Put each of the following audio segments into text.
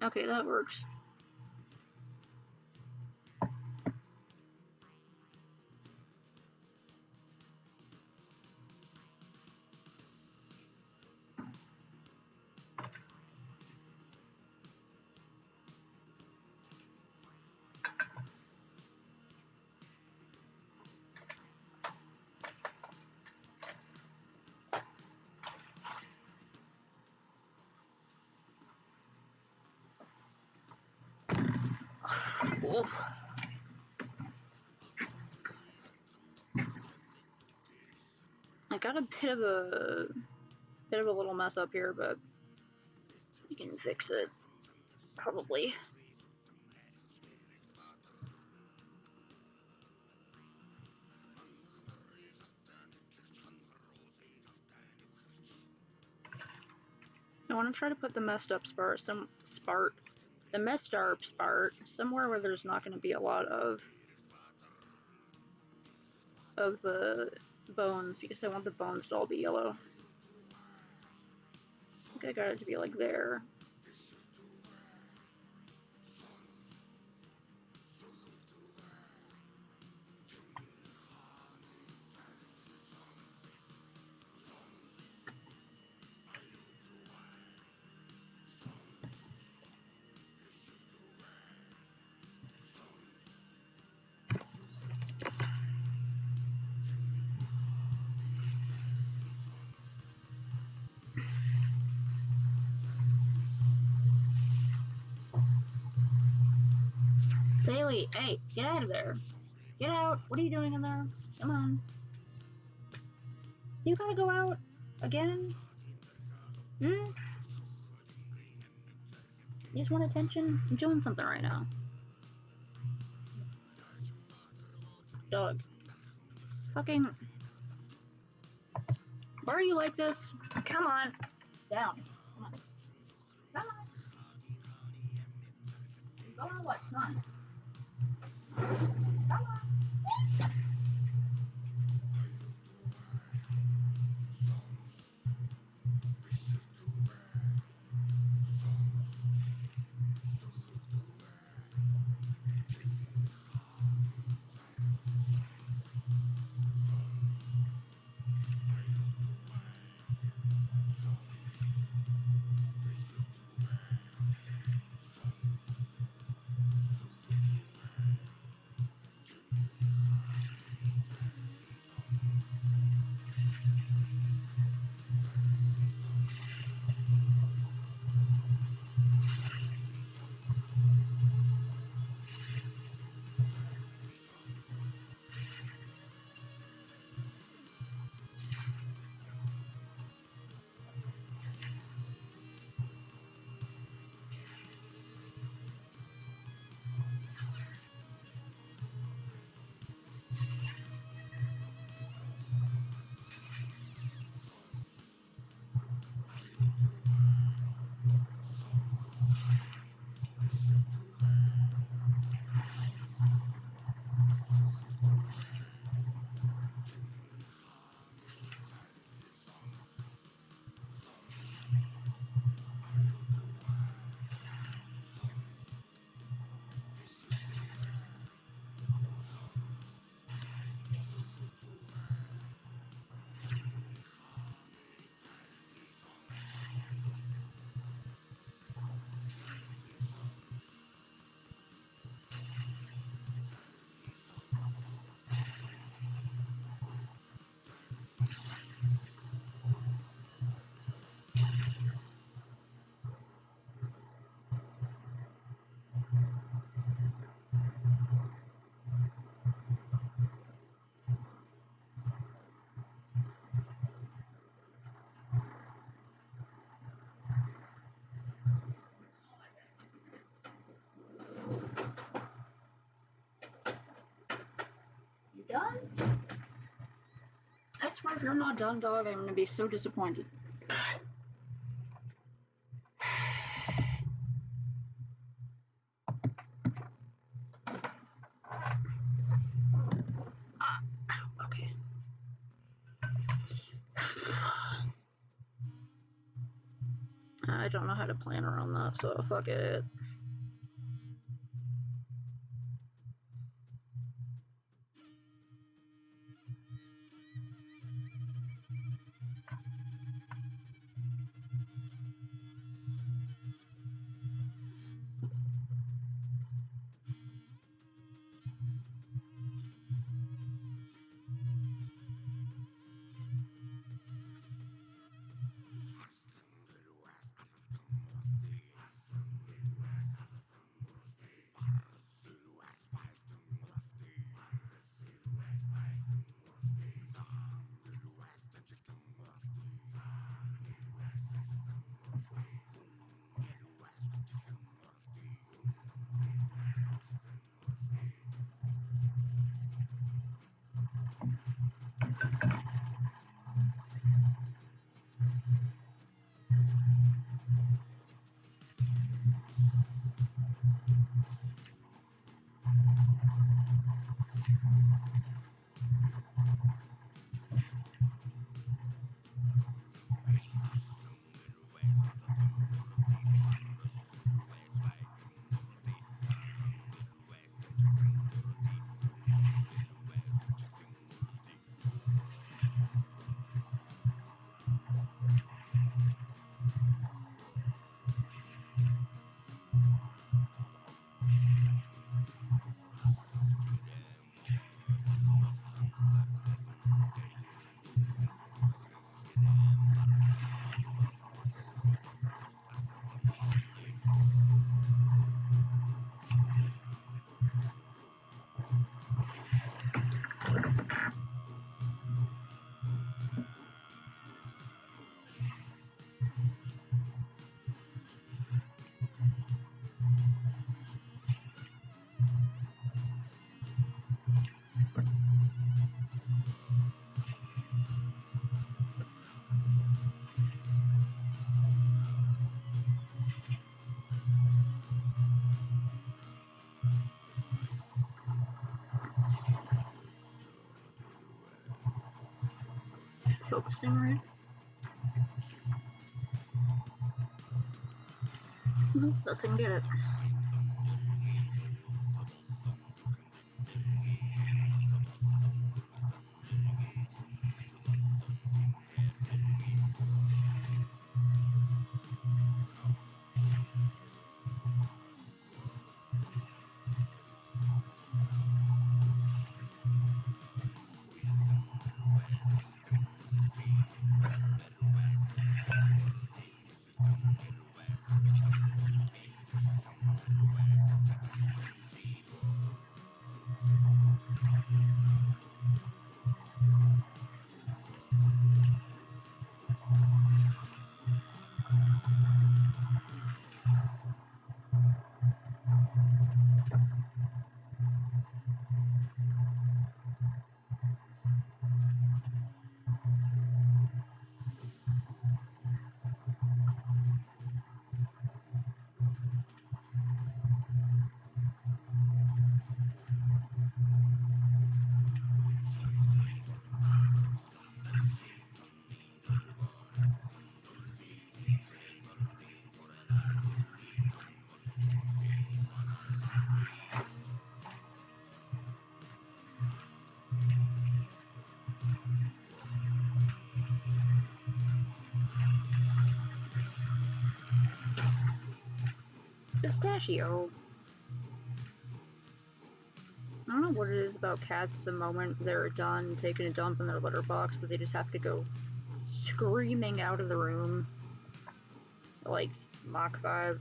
Okay, that works. Cool. I got a bit of a little mess up here, but we can fix it probably. I want to try to put the messed up part somewhere where there's not going to be a lot of the bones, because I want the bones to all be yellow. I think I got it to be like there. Saley, hey, get out of there. Get out. What are you doing in there? Come on. You gotta go out again? Hmm? You just want attention? I'm doing something right now. Dog. Fucking. Why are you like this? Come on. Down. Come on. Come on. Go on what? Come on. Come on. You done? I swear if you're not done, dog, I'm gonna be so disappointed. Okay. I don't know how to plan around that, so fuck it. Focusing right. Let's best and get it. Pistachio. I don't know what it is about cats the moment they're done taking a dump in their litter box, but they just have to go screaming out of the room. Like Mach 5.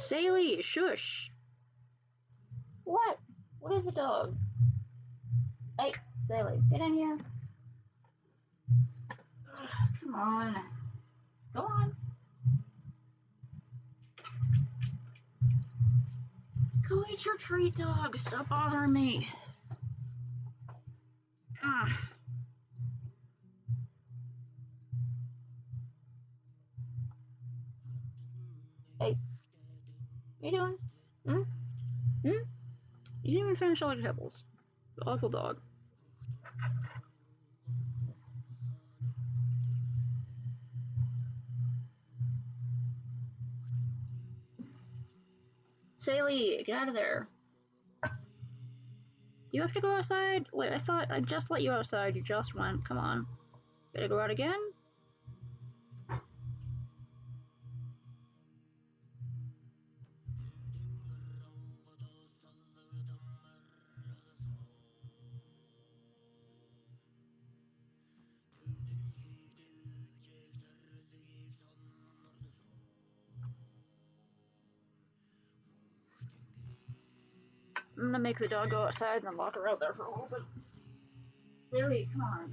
Saley, shush. What? What is a dog? Hey, Saley, get in here. Ugh, come on. Go on. Go eat your treat, dog. Stop bothering me. Ugh. Hey, what you doing? Hmm? Hmm? You didn't even finish all your pebbles. Awful dog. Saley, get out of there. You have to go outside? Wait, I thought I just let you outside. You just went. Come on. Gotta go out again? I'm gonna make the dog go outside and then lock her out there for a little bit. Saley, come on.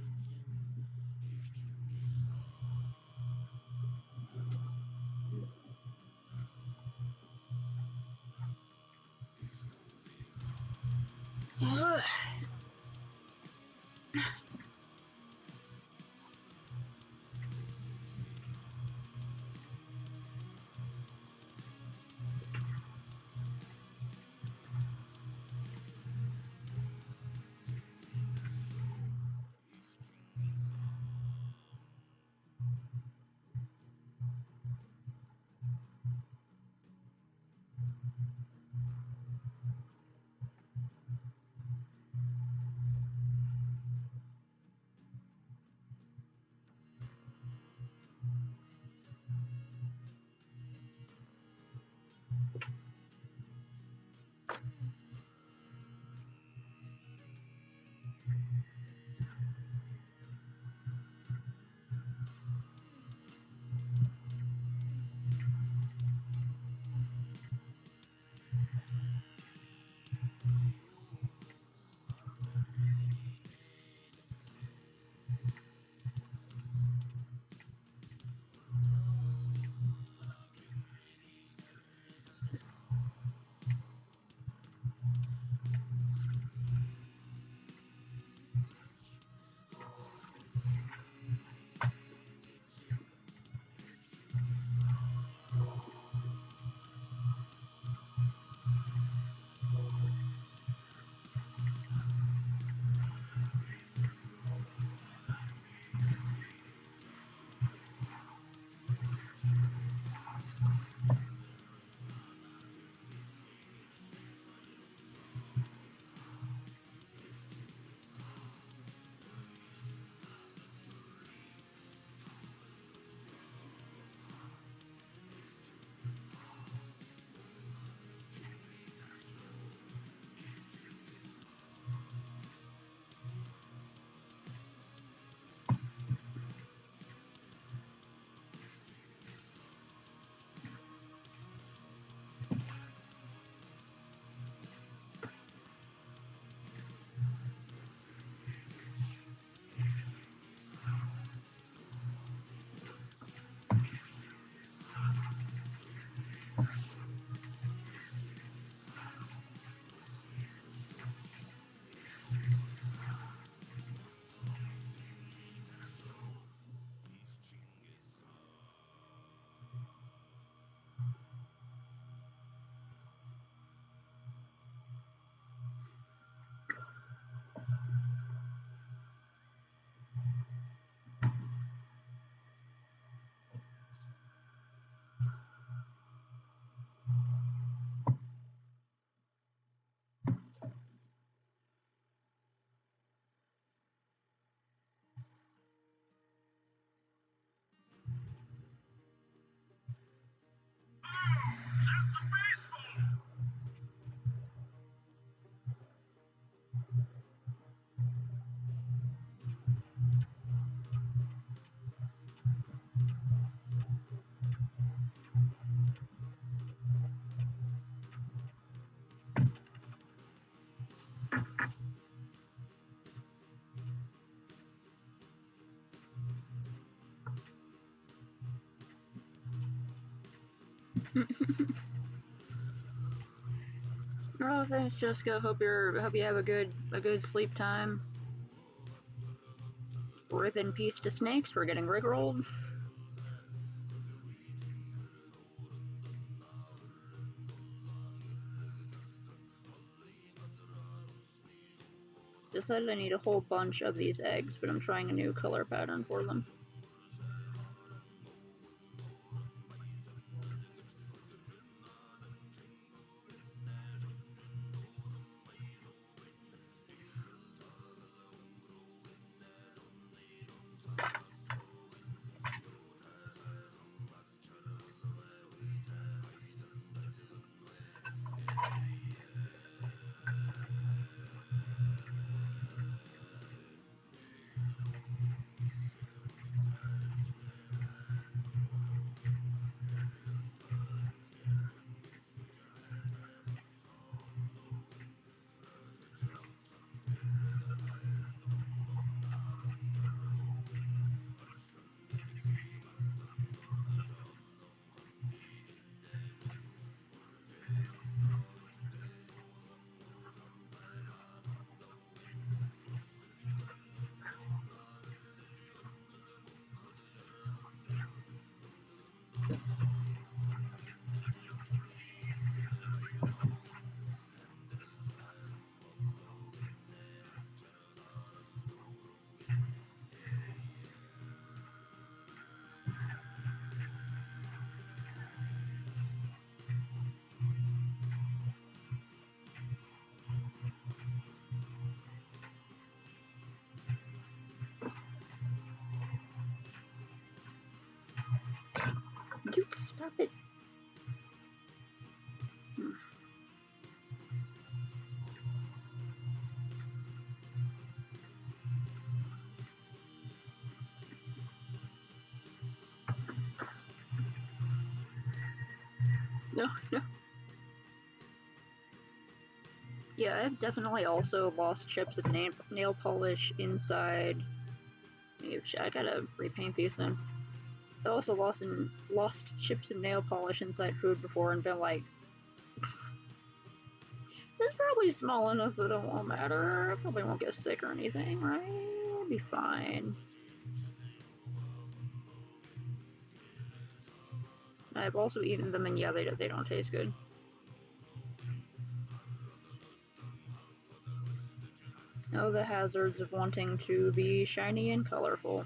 Oh, thanks, Jessica. Hope you have a good sleep time. Rip in peace to Snakes for getting rickrolled. Decided I need a whole bunch of these eggs, but I'm trying a new color pattern for them. Dude, stop it. No, no. Yeah, I've definitely also lost chips of nail polish inside. I gotta repaint these then. I also lost chips and nail polish inside food before and been like, it's probably small enough that it won't matter. I probably won't get sick or anything, right? I'll be fine. I've also eaten them, and yeah, they don't taste good. Oh, the hazards of wanting to be shiny and colorful.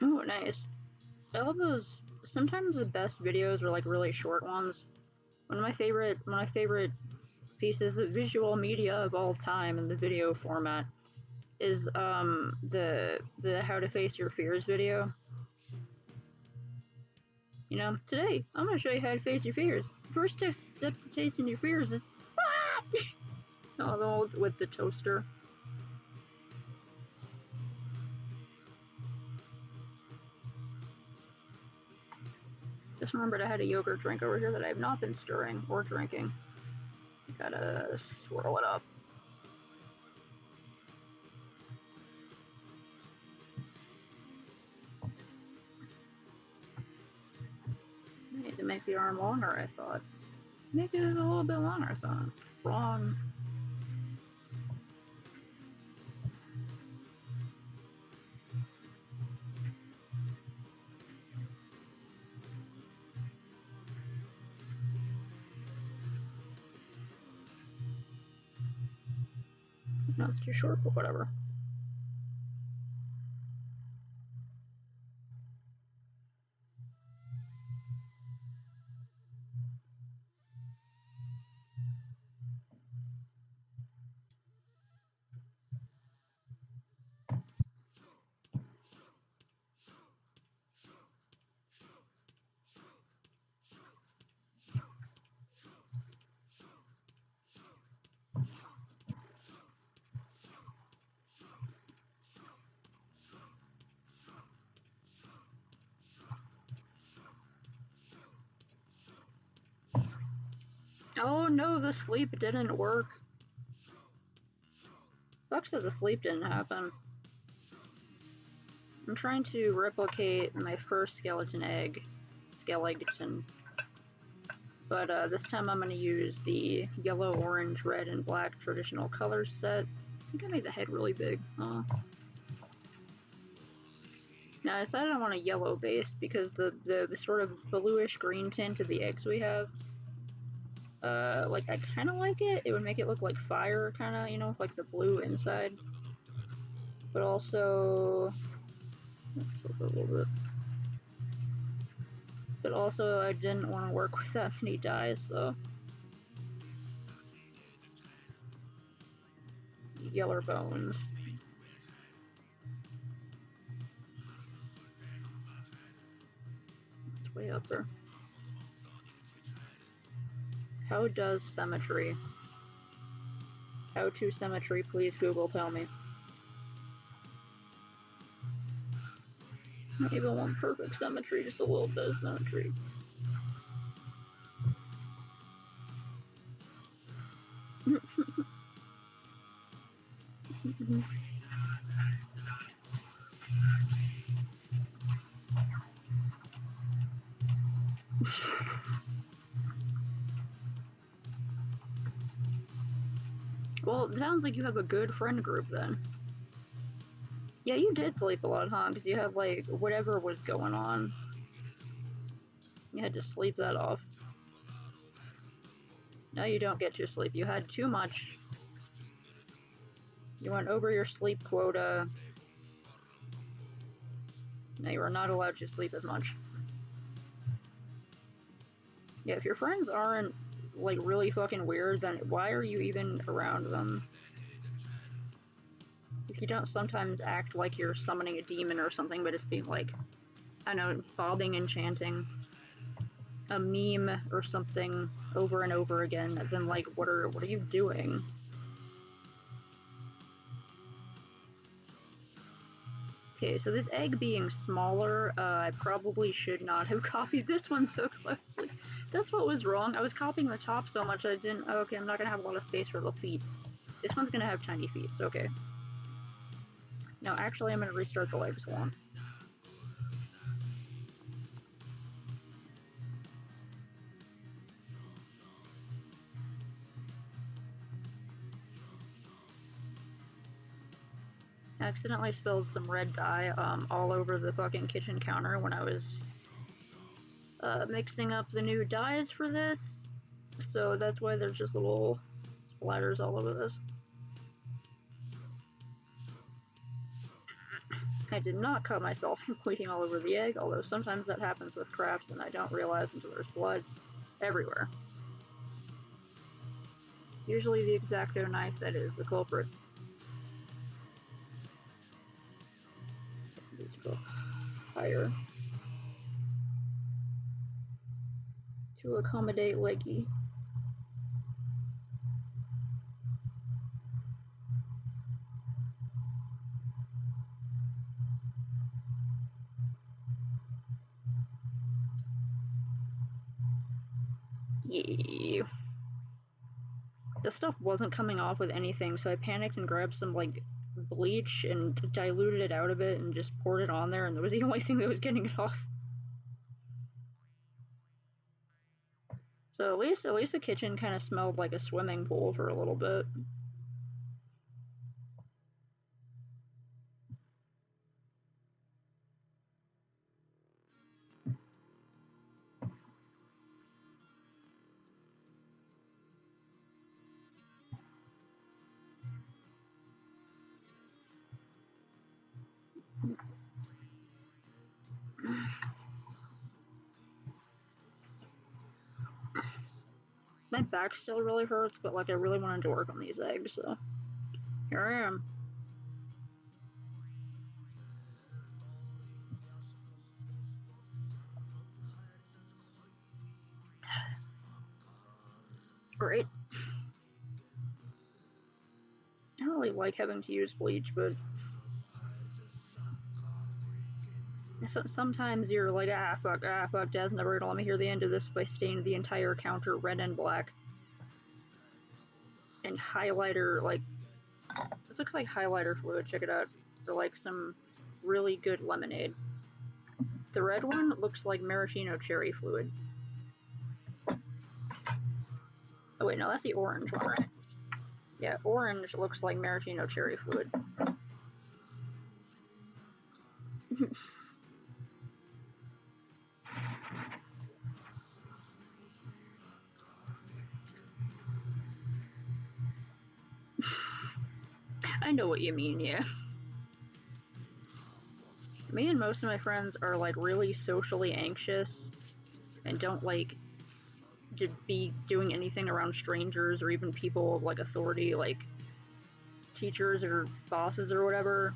Oh, nice. I love those. Sometimes the best videos are like really short ones. One of my favorite pieces of visual media of all time in the video format is the How to Face Your Fears video. You know, today I'm gonna show you how to face your fears. First step to facing your fears is oh, the old with the toaster. Just remembered I had a yogurt drink over here that I have not been stirring or drinking. Gotta swirl it up. I need to make the arm longer, I thought. Make it a little bit longer, so I'm wrong. No, it's too short, but whatever. Oh no, the sleep didn't work. Sucks that the sleep didn't happen. I'm trying to replicate my first skeleton, but this time I'm going to use the yellow, orange, red, and black traditional color set. I think I made the head really big. Now I decided I want a yellow base because the sort of bluish green tint of the eggs we have, like I kind of like it. It would make it look like fire, kind of, you know, with like the blue inside. But also, let's look a little bit. But also, I didn't want to work with that many dyes, so. Yeller bones. It's way up there. How does symmetry? How to symmetry, please Google tell me. Not even one perfect symmetry, just a little bit of symmetry. Well, it sounds like you have a good friend group then. Yeah, you did sleep a lot, huh? Because you had, like, whatever was going on. You had to sleep that off. Now you don't get to sleep. You had too much. You went over your sleep quota. Now you are not allowed to sleep as much. Yeah, if your friends aren't, like, really fucking weird, then why are you even around them? If you don't sometimes act like you're summoning a demon or something, but it's being like, I don't know, bobbing and chanting a meme or something over and over again, then like, what are you doing? Okay, so this egg being smaller, I probably should not have copied this one so closely. That's what was wrong. I was copying the top so much I didn't. Okay, I'm not gonna have a lot of space for the feet. This one's gonna have tiny feet. So okay. No, actually, I'm gonna restart the legs one. I accidentally spilled some red dye all over the fucking kitchen counter when I was mixing up the new dyes for this. So that's why there's just little splatters all over this. I did not cut myself from bleeding all over the egg, although sometimes that happens with crafts and I don't realize until there's blood everywhere. It's usually the X-Acto knife that is the culprit. Let's go higher to accommodate Leggy. Yeah. The stuff wasn't coming off with anything, so I panicked and grabbed some like bleach and diluted it out a bit and just poured it on there, and that was the only thing that was getting it off. So at least the kitchen kind of smelled like a swimming pool for a little bit. My back still really hurts, but like I really wanted to work on these eggs, so here I am. Great. I don't really like having to use bleach, but sometimes you're like, fuck, Dad's never gonna let me hear the end of this by staining the entire counter red and black. and highlighter, like, this looks like highlighter fluid, check it out, for like some really good lemonade. The red one looks like maraschino cherry fluid. Oh wait, no, that's the orange one, right? Yeah, orange looks like maraschino cherry fluid. I know what you mean, yeah. Me and most of my friends are like really socially anxious and don't like to be doing anything around strangers or even people of like authority, like teachers or bosses or whatever.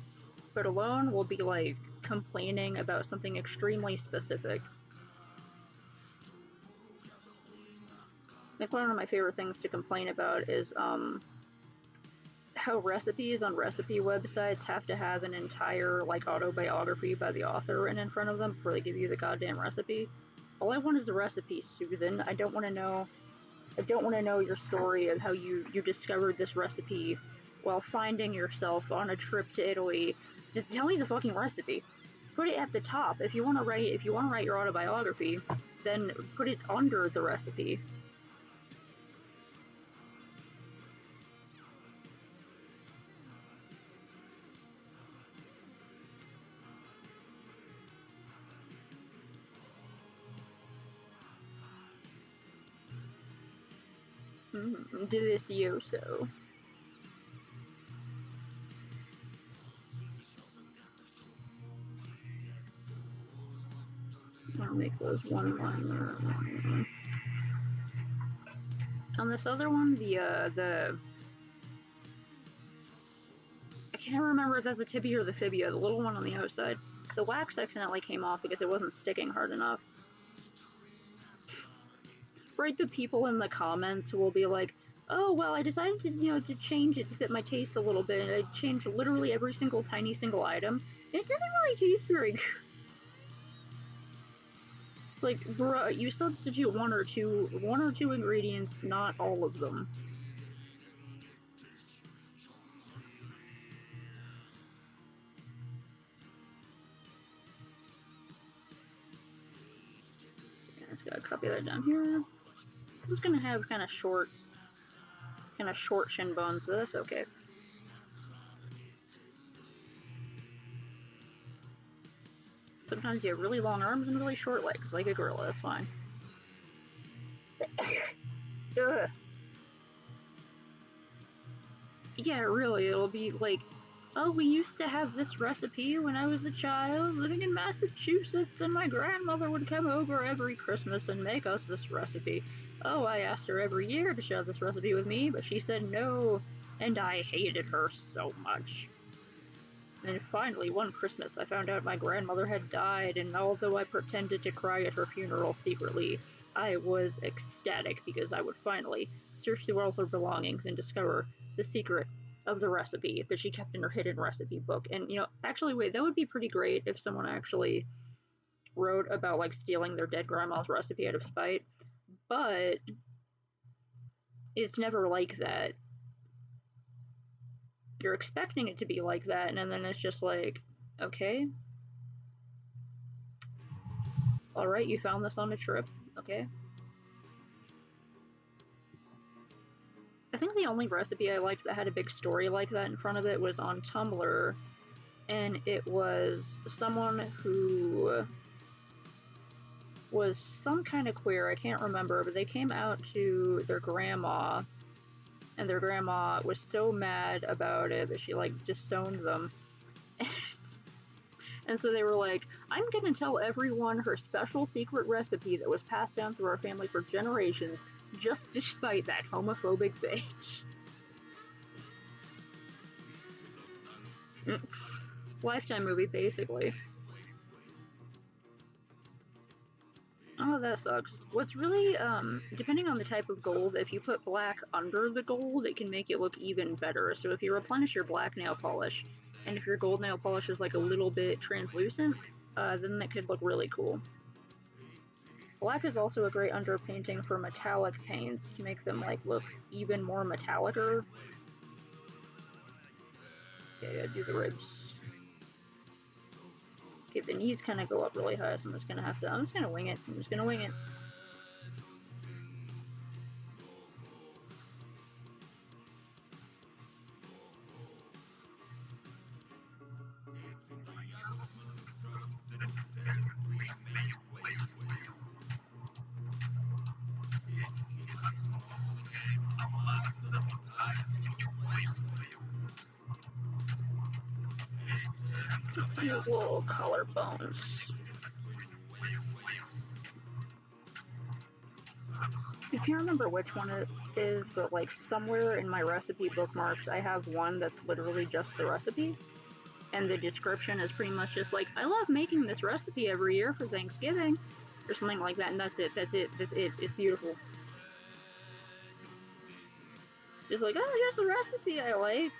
But alone we'll be like complaining about something extremely specific. Like one of my favorite things to complain about is how recipes on recipe websites have to have an entire like autobiography by the author written in front of them before they give you the goddamn recipe. All I want is the recipe, Susan. I don't want to know your story of how you discovered this recipe while finding yourself on a trip to Italy. Just tell me the fucking recipe. Put it at the top. If you want to write your autobiography, then put it under the recipe. Delicioso. I'll make those one. On this other one, the I can't remember if that's the tibia or the fibia, the little one on the outside. The wax accidentally came off because it wasn't sticking hard enough. Right, the people in the comments will be like, oh, well, I decided to change it to fit my taste a little bit. I changed literally every single item. And it doesn't really taste very good. Like, bruh, you substitute one or two ingredients, not all of them. Yeah, I just gotta copy that down here. I'm just gonna have kind of short shin bones, so that's okay. Sometimes you have really long arms and really short legs, like a gorilla, that's fine. Ugh. Yeah, really, it'll be like, oh, we used to have this recipe when I was a child living in Massachusetts, and my grandmother would come over every Christmas and make us this recipe. Oh, I asked her every year to share this recipe with me, but she said no, and I hated her so much. And finally, one Christmas, I found out my grandmother had died, and although I pretended to cry at her funeral secretly, I was ecstatic because I would finally search through all her belongings and discover the secret of the recipe that she kept in her hidden recipe book. And, actually, wait, that would be pretty great if someone actually wrote about, like, stealing their dead grandma's recipe out of spite. But it's never like that. You're expecting it to be like that, and then it's just like, okay, alright, you found this on a trip, okay. I think the only recipe I liked that had a big story like that in front of it was on Tumblr, and it was someone who was some kind of queer, I can't remember, but they came out to their grandma, and their grandma was so mad about it that she, like, disowned them. And so they were like, I'm gonna tell everyone her special secret recipe that was passed down through our family for generations, just despite that homophobic bitch. Lifetime movie, basically. Oh, that sucks. What's really, depending on the type of gold, if you put black under the gold, it can make it look even better. So if you replenish your black nail polish, and if your gold nail polish is like a little bit translucent, then that could look really cool. Black is also a great underpainting for metallic paints to make them like look even more metallicer. Okay, do the ribs. Okay, the knees kind of go up really high, so I'm just gonna wing it. I'm just gonna wing it. These little collarbones. I can't remember which one it is, but like somewhere in my recipe bookmarks, I have one that's literally just the recipe. And the description is pretty much just like, I love making this recipe every year for Thanksgiving, or something like that, and that's it. It's beautiful. Just like, oh, here's the recipe I like.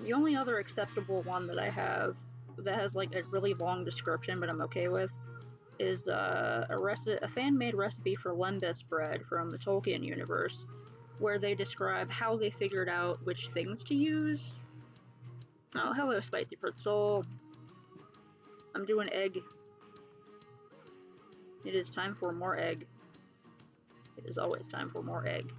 The only other acceptable one that I have that has like a really long description, but I'm okay with, is a fan-made recipe for lembas bread from the Tolkien universe, where they describe how they figured out which things to use. Oh, hello, Spicy Pretzel. I'm doing egg. It is time for more egg. It is always time for more egg.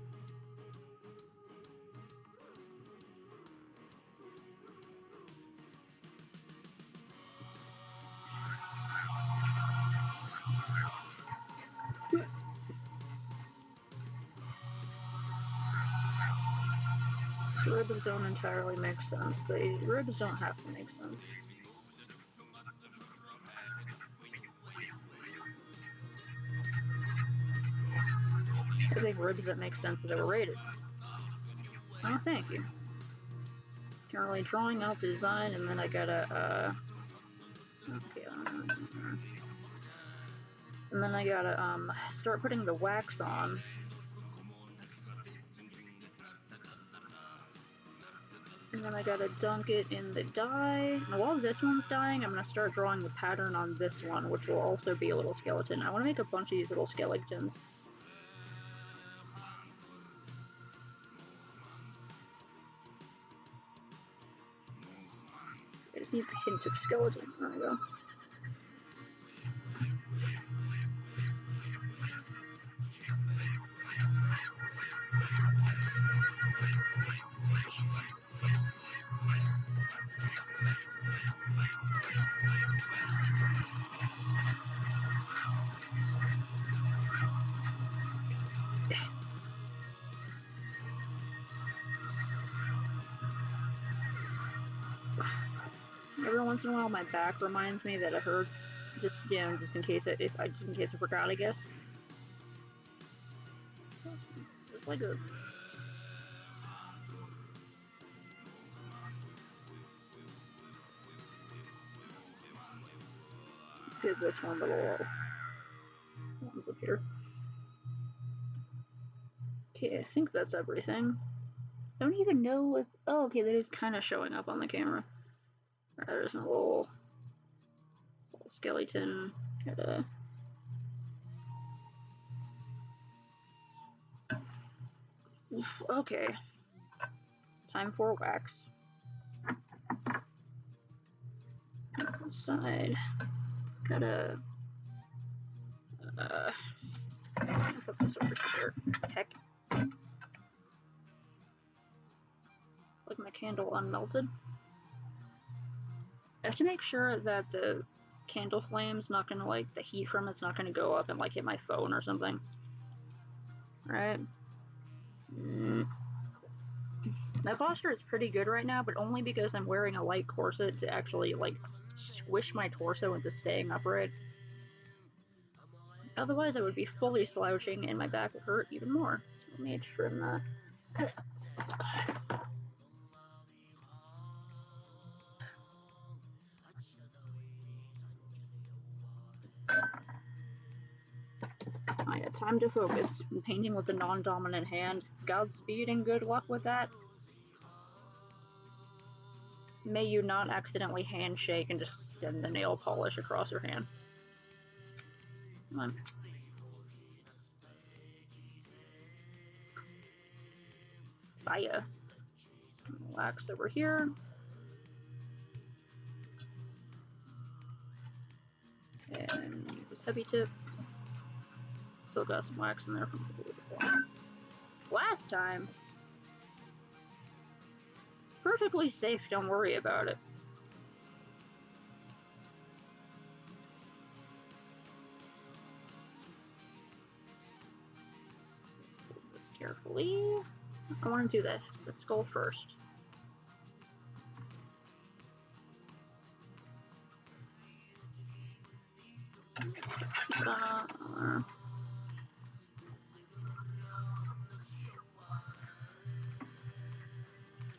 Ribs don't entirely make sense. The ribs don't have to make sense. I think ribs that make sense is overrated. Oh, thank you. Currently drawing out the design, and then I gotta, okay, and then I gotta, start putting the wax on. And then I gotta dunk it in the dye. Now, while this one's dyeing, I'm gonna start drawing the pattern on this one, which will also be a little skeleton. I wanna make a bunch of these little skeletons. I just need the hint of skeleton. There we go. Every once in a while, my back reminds me that it hurts. Just in case I forgot, I guess. It's like a. Give this one little ones up here. Okay, I think that's everything. I don't even know if. Oh, okay, that is kind of showing up on the camera. There's a little skeleton. Okay. Time for wax. Side. Gotta. Put this over here. Heck. Like my candle unmelted. I have to make sure that the candle flame's not gonna, like, the heat from it's not gonna go up and, like, hit my phone or something. Right? My posture is pretty good right now, but only because I'm wearing a light corset to actually, like, squish my torso into staying upright. Otherwise, I would be fully slouching and my back would hurt even more. Let me trim that. I got time to focus. I'm painting with the non-dominant hand. Godspeed and good luck with that. May you not accidentally handshake and just send the nail polish across your hand. Come on. Fire. Wax over here. And use heavy tip. Still got some wax in there from before. Last time. Perfectly safe, don't worry about it. Hold this carefully. I want to do the skull first.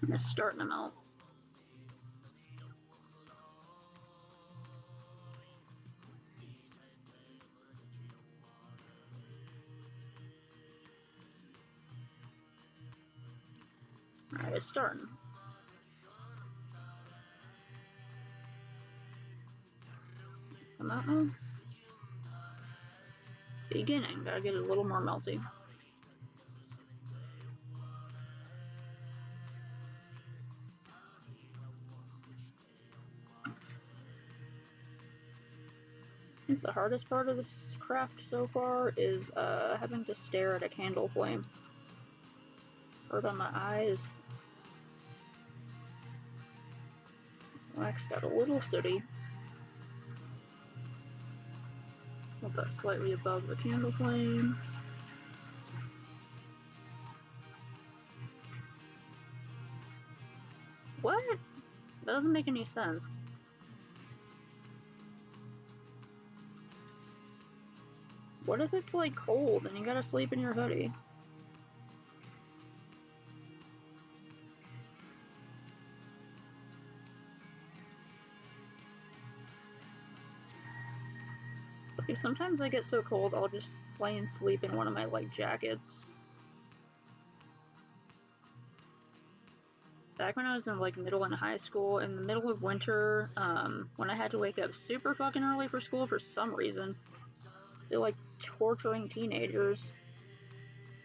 I'm just starting them out. Alright, it's starting. Come out now. Beginning, gotta get it a little more melty. I think the hardest part of this craft so far is having to stare at a candle flame. Hurt on my eyes. Wax got a little sooty. Hold that slightly above the candle flame. What? That doesn't make any sense. What if it's like cold and you gotta sleep in your hoodie? Like sometimes I get so cold I'll just plain sleep in one of my like jackets. Back when I was in like middle and high school, in the middle of winter, when I had to wake up super fucking early for school for some reason, they're like torturing teenagers.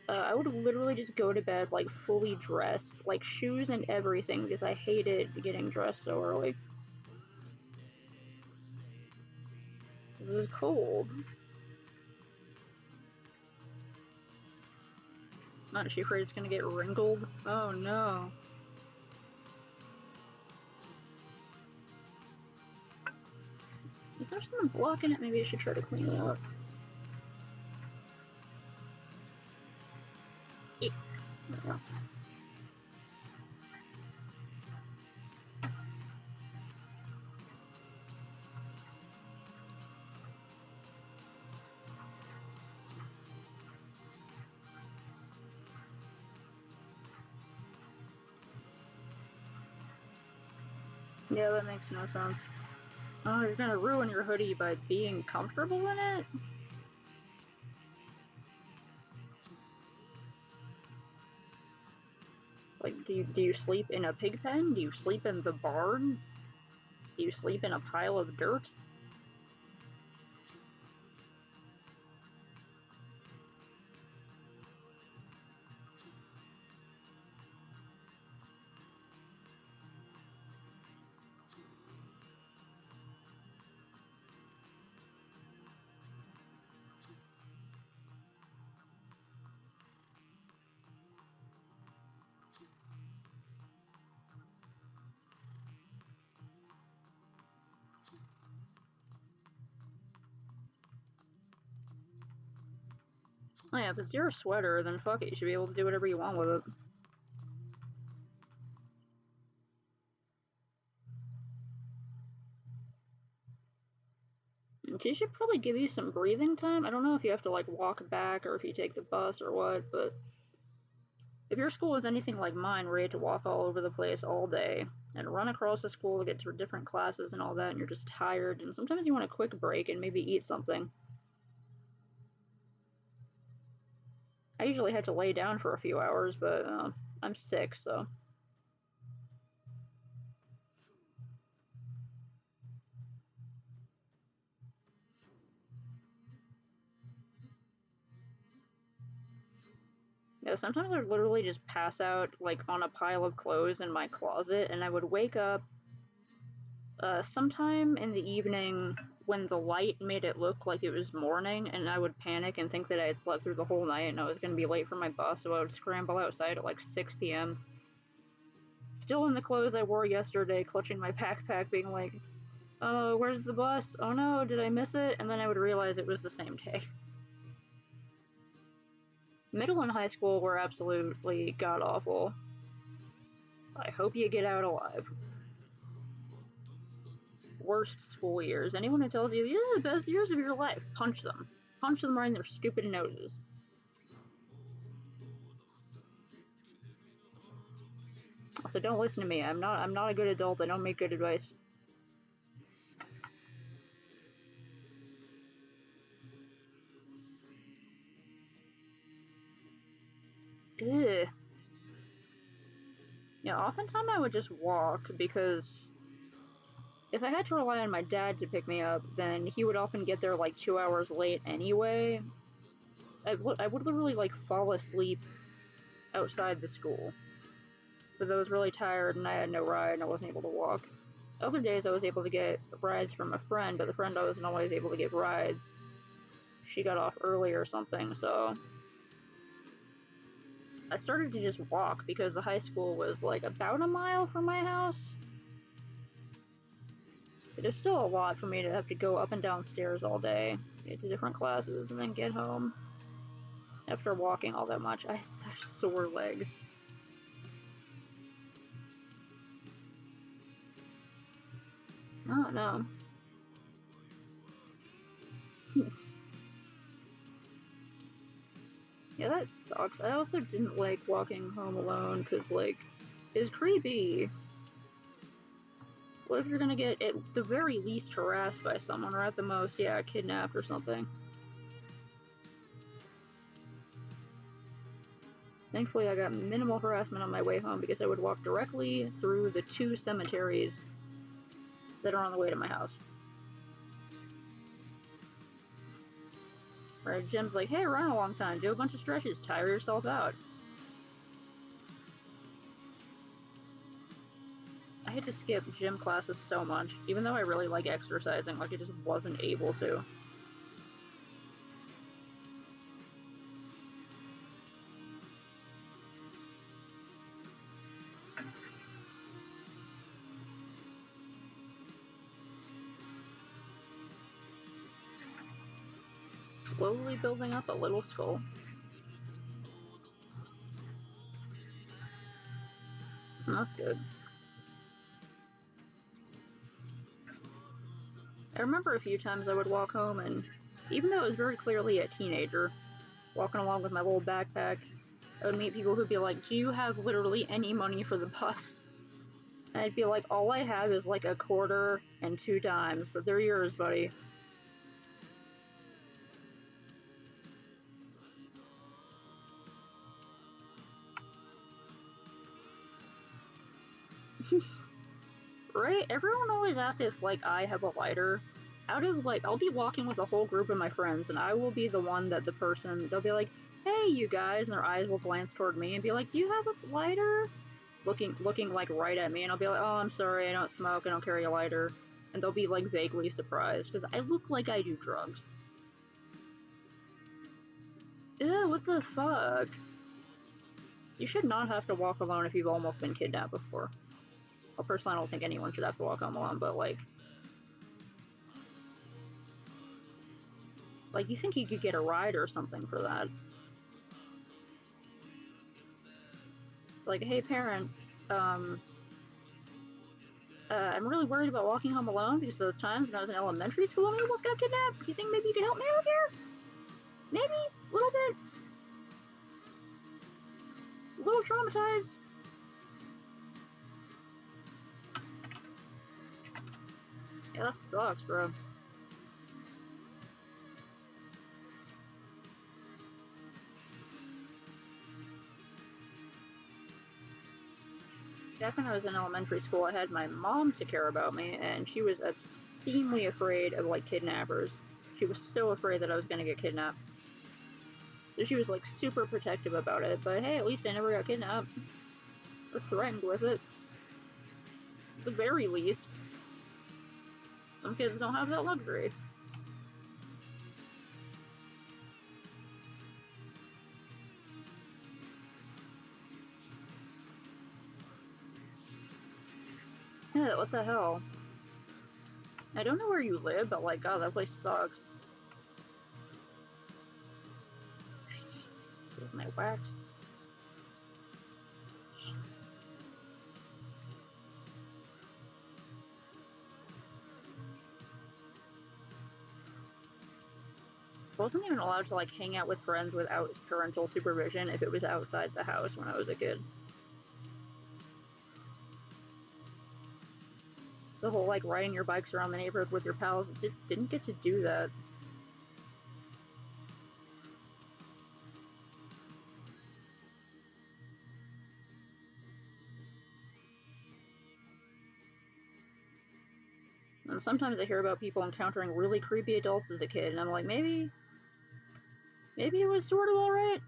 I would literally just go to bed like fully dressed, like shoes and everything, because I hated getting dressed so early. It was cold. Not she afraid it's gonna get wrinkled? Oh no. Is there something blocking it? Maybe I should try to clean it up. Yeah. There we go. Yeah, that makes no sense. Oh, you're gonna ruin your hoodie by being comfortable in it? Like, do you sleep in a pig pen? Do you sleep in the barn? Do you sleep in a pile of dirt? Oh yeah, if it's your sweater, then fuck it, you should be able to do whatever you want with it. She should probably give you some breathing time. I don't know if you have to like walk back or if you take the bus or what, but if your school is anything like mine, where you have to walk all over the place all day and run across the school to get to different classes and all that, and you're just tired, and sometimes you want a quick break and maybe eat something. I usually had to lay down for a few hours, but I'm sick, so. Yeah, sometimes I would literally just pass out, like, on a pile of clothes in my closet, and I would wake up sometime in the evening when the light made it look like it was morning, and I would panic and think that I had slept through the whole night and I was going to be late for my bus, so I would scramble outside at like 6 p.m. Still in the clothes I wore yesterday, clutching my backpack, being like, oh, where's the bus? Oh no, did I miss it? And then I would realize it was the same day. Middle and high school were absolutely god awful. I hope you get out alive. Worst school years. Anyone who tells you these are the best years of your life, punch them. Punch them right in their stupid noses. Also, don't listen to me. I'm not a good adult. I don't make good advice. Ugh. Yeah, oftentimes I would just walk because if I had to rely on my dad to pick me up, then he would often get there like 2 hours late anyway. I would literally like fall asleep outside the school because I was really tired and I had no ride and I wasn't able to walk. Other days I was able to get rides from a friend, but the friend I wasn't always able to get rides. She got off early or something, so I started to just walk because the high school was like about a mile from my house. It is still a lot for me to have to go up and down stairs all day, get to different classes, and then get home after walking all that much. I have such sore legs. Oh no. Yeah, that sucks. I also didn't like walking home alone because, like, it's creepy. What if you're gonna get, at the very least, harassed by someone, or at the most, yeah, kidnapped or something? Thankfully, I got minimal harassment on my way home because I would walk directly through the 2 cemeteries that are on the way to my house. Right, Jim's like, hey, run a long time, do a bunch of stretches, tire yourself out. I had to skip gym classes so much, even though I really like exercising, like I just wasn't able to. Slowly building up a little skull. That's good. I remember a few times I would walk home, and even though I was very clearly a teenager, walking along with my little backpack, I would meet people who'd be like, do you have literally any money for the bus? And I'd be like, all I have is like a quarter and 2 dimes, but they're yours, buddy. Right? Everyone always asks if, like, I have a lighter. Out of, like, I'll be walking with a whole group of my friends, and I will be the one that the person, they'll be like, hey, you guys, and their eyes will glance toward me and be like, do you have a lighter? Looking, like, right at me, and I'll be like, oh, I'm sorry, I don't smoke, I don't carry a lighter. And they'll be, like, vaguely surprised, because I look like I do drugs. Ew, what the fuck? You should not have to walk alone if you've almost been kidnapped before. Well, personally, I don't think anyone should have to walk home alone, but, like, you think you could get a ride or something for that. Like, hey, parent, I'm really worried about walking home alone because those times when I was in elementary school and I almost got kidnapped. Do you think maybe you could help me out here? Maybe? A little bit? A little traumatized? Yeah, that sucks, bro. Back when I was in elementary school, I had my mom to care about me, and she was obscenely afraid of, like, kidnappers. She was so afraid that I was gonna get kidnapped. So she was like super protective about it, but hey, at least I never got kidnapped or threatened with it. At the very least. Some kids don't have that luxury. Yeah, what the hell? I don't know where you live, but like, God, that place sucks. Here's my wax. I wasn't even allowed to like hang out with friends without parental supervision if it was outside the house when I was a kid. The whole like riding your bikes around the neighborhood with your pals, didn't get to do that. And sometimes I hear about people encountering really creepy adults as a kid, and I'm like, maybe it was sort of alright.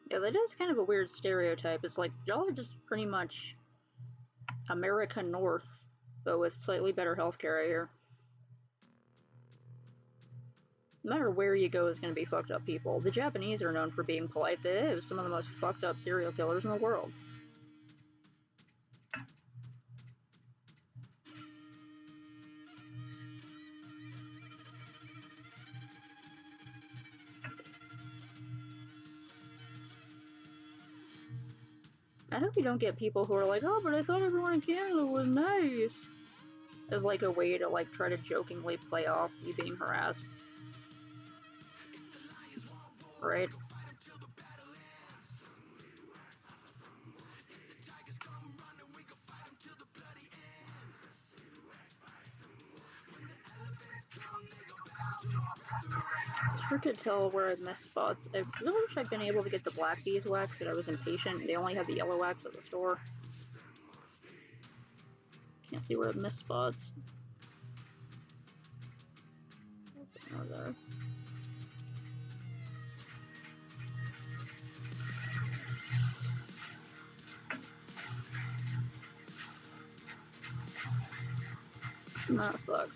Yeah, that is kind of a weird stereotype. It's like, y'all are just pretty much America North, but with slightly better healthcare here. No matter where you go, is going to be fucked up people. The Japanese are known for being polite. They have some of the most fucked up serial killers in the world. I hope you don't get people who are like, oh, but I thought everyone in Canada was nice. As like a way to like try to jokingly play off you being harassed. Right? It's hard to tell where I've missed spots. I really wish I'd been able to get the black beeswax, but I was impatient. They only had the yellow wax at the store. Can't see where I've missed spots. Oh, there. That sucks.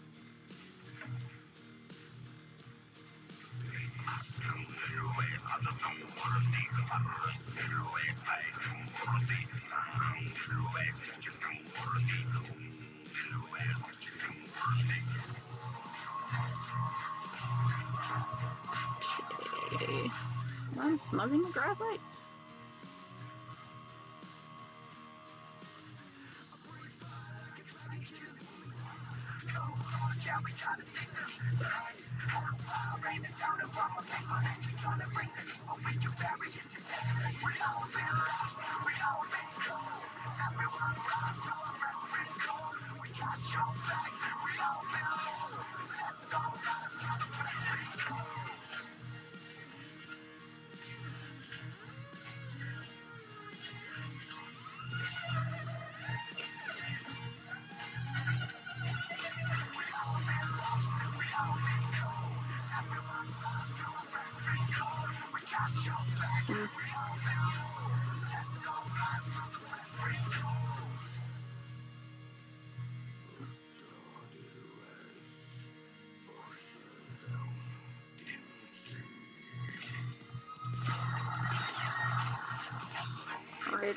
Okay. I'm smudging the graphite. Alright.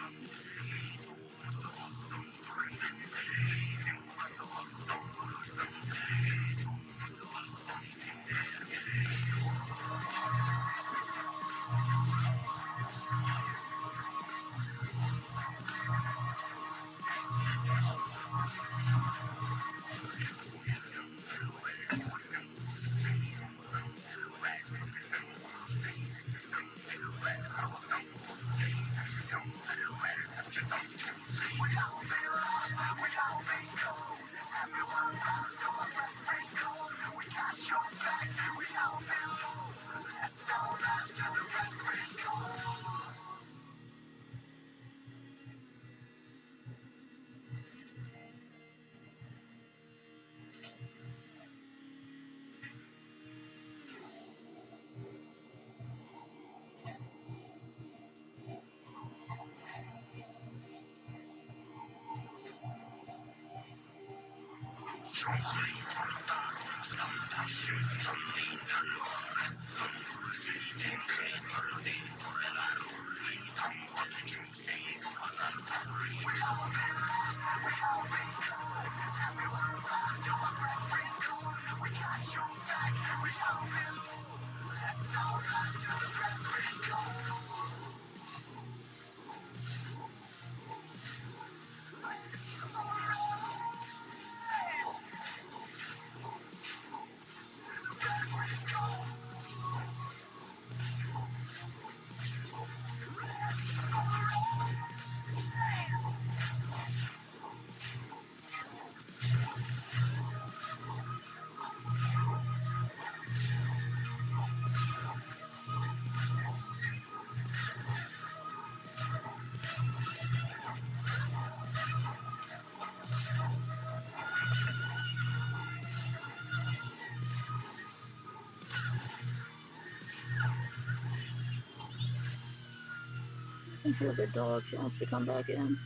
I can hear the dog. She wants to come back in.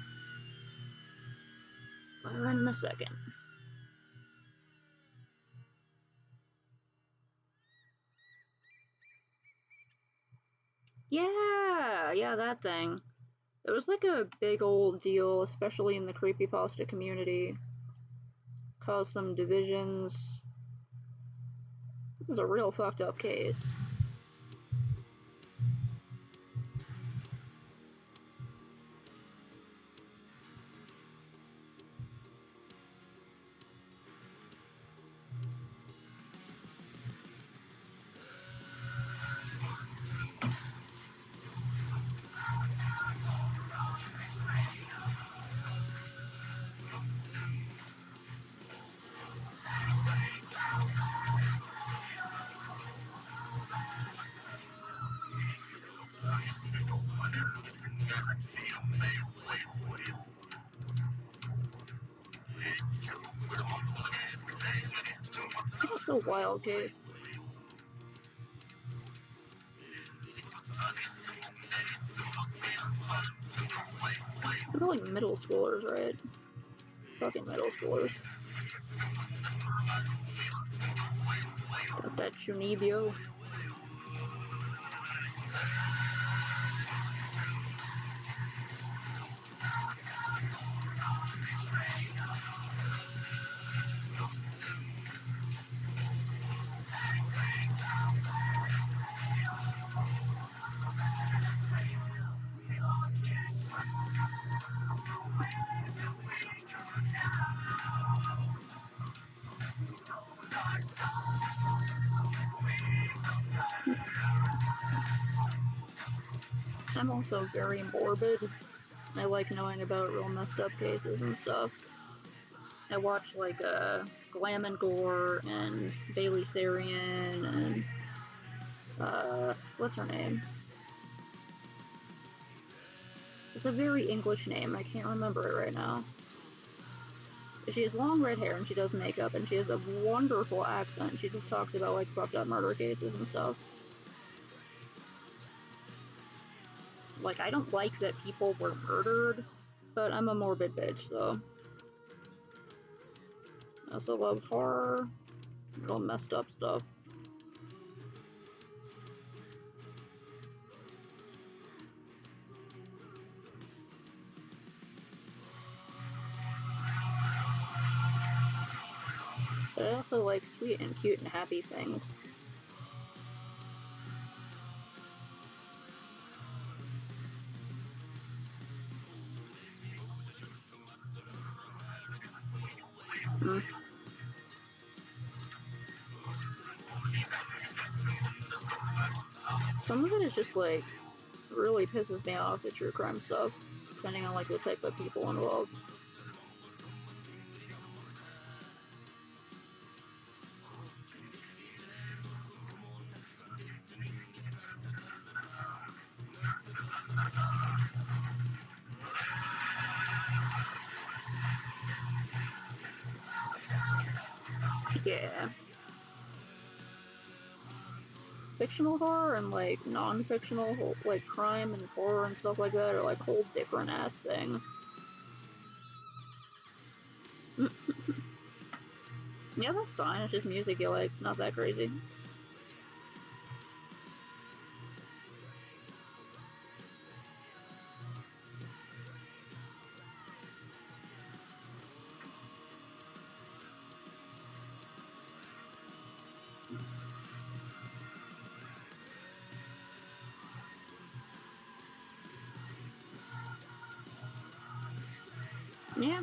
Let her in a second. Yeah, that thing. It was like a big old deal, especially in the creepypasta community. Caused some divisions. This is a real fucked up case. It's a wild case. They're like middle schoolers, right? Fucking middle schoolers. Got that Chunibyo. I'm also very morbid. I like knowing about real messed up cases and stuff. I watch like Glam and Gore and Bailey Sarian and what's her name? It's a very English name. I can't remember it right now. She has long red hair and she does makeup and she has a wonderful accent. She just talks about like fucked up murder cases and stuff. Like, I don't like that people were murdered, but I'm a morbid bitch, so. I also love horror, real messed up stuff. But I also like sweet and cute and happy things. Some of it is just like really pisses me off, the true crime stuff, depending on like the type of people involved. Yeah. Fictional horror and like non-fictional like crime and horror and stuff like that are like whole different ass things. Yeah, that's fine. It's just music you like. It's not that crazy. Yeah.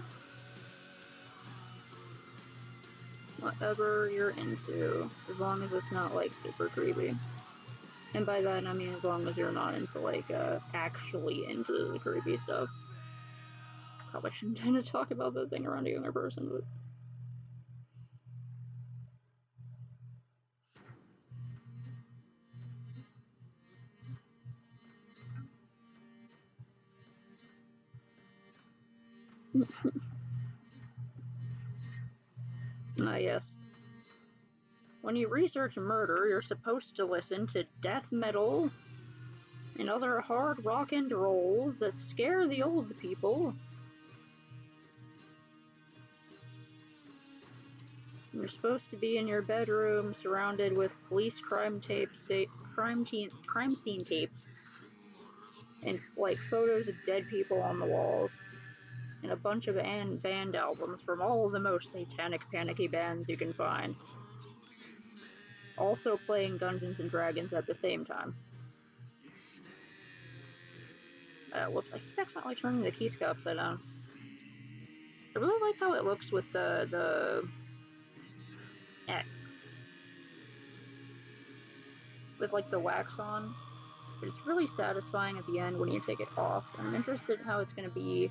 Whatever you're into, as long as it's not like super creepy. And by that I mean as long as you're not into like actually into the creepy stuff. Probably shouldn't tend to talk about the thing around a younger person, but yes. When you research murder, you're supposed to listen to death metal and other hard rock and rolls that scare the old people. You're supposed to be in your bedroom surrounded with police crime tapes, crime scene tapes, and like photos of dead people on the walls, and a bunch of band albums from all of the most satanic panicky bands you can find. Also playing Dungeons and Dragons at the same time. Whoops, I keep accidentally turning the keyscope upside down. I really like how it looks with the with like the wax on, but it's really satisfying at the end when you take it off. And I'm interested in how it's going to be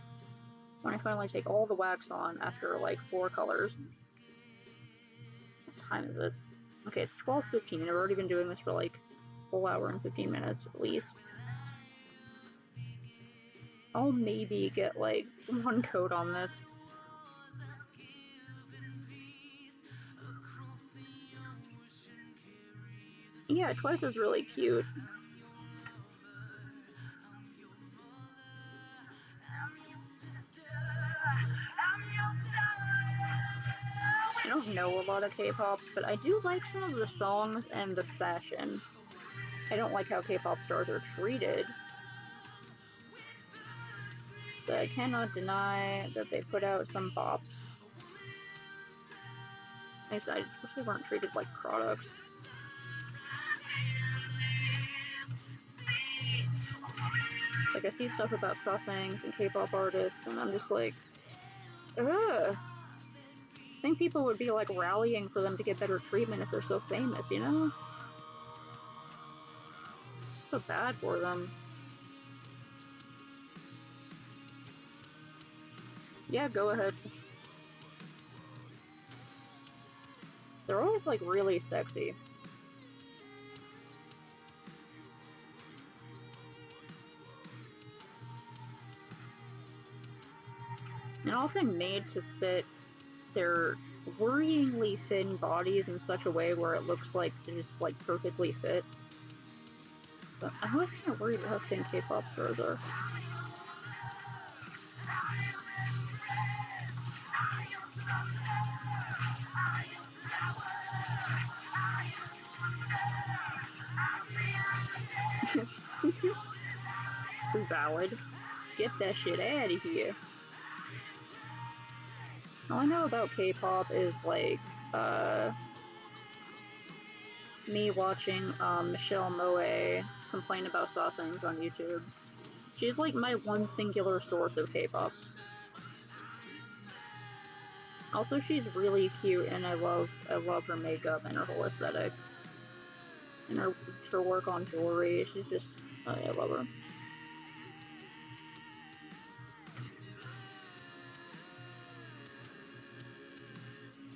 when I finally take all the wax on after like 4 colors. What time is it? Okay, it's 12:15 and I've already been doing this for like a full hour and 15 minutes at least. I'll maybe get like 1 coat on this. Yeah, Twice is really cute. I don't know a lot of K-pop, but I do like some of the songs and the fashion. I don't like how K-pop stars are treated, but I cannot deny that they put out some bops. I wish they weren't treated like products. Like, I see stuff about sasaengs and K-pop artists, and I'm just like, ugh. I think people would be like rallying for them to get better treatment if they're so famous, you know? So bad for them. Yeah, go ahead. They're always like really sexy. And often made to fit their worryingly thin bodies in such a way where it looks like they're just like perfectly fit. But I'm always kind of worried about how thin K-pop stars are. Valid. Get that shit out of here. All I know about K-pop is like me watching Michelle Moe complain about sasaengs on YouTube. She's like my one singular source of K-pop. Also, she's really cute, and I love her makeup and her whole aesthetic, and her work on jewelry. She's just, I love her.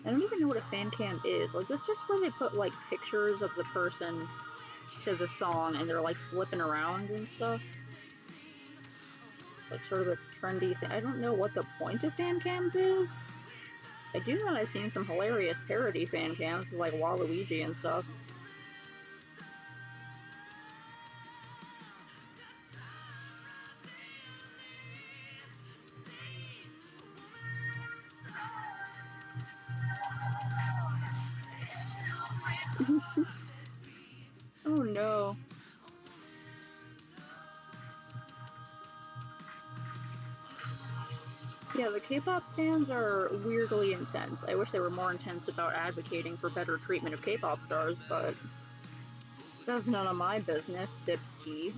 I don't even know what a fan cam is. Like, that's just where they put like pictures of the person to the song, and they're like flipping around and stuff. Like sort of a trendy thing. I don't know what the point of fan cams is. I do know I've seen some hilarious parody fan cams like Waluigi and stuff. Oh no. Yeah, the K-pop stands are weirdly intense. I wish they were more intense about advocating for better treatment of K-pop stars, but that's none of my business, sips tea.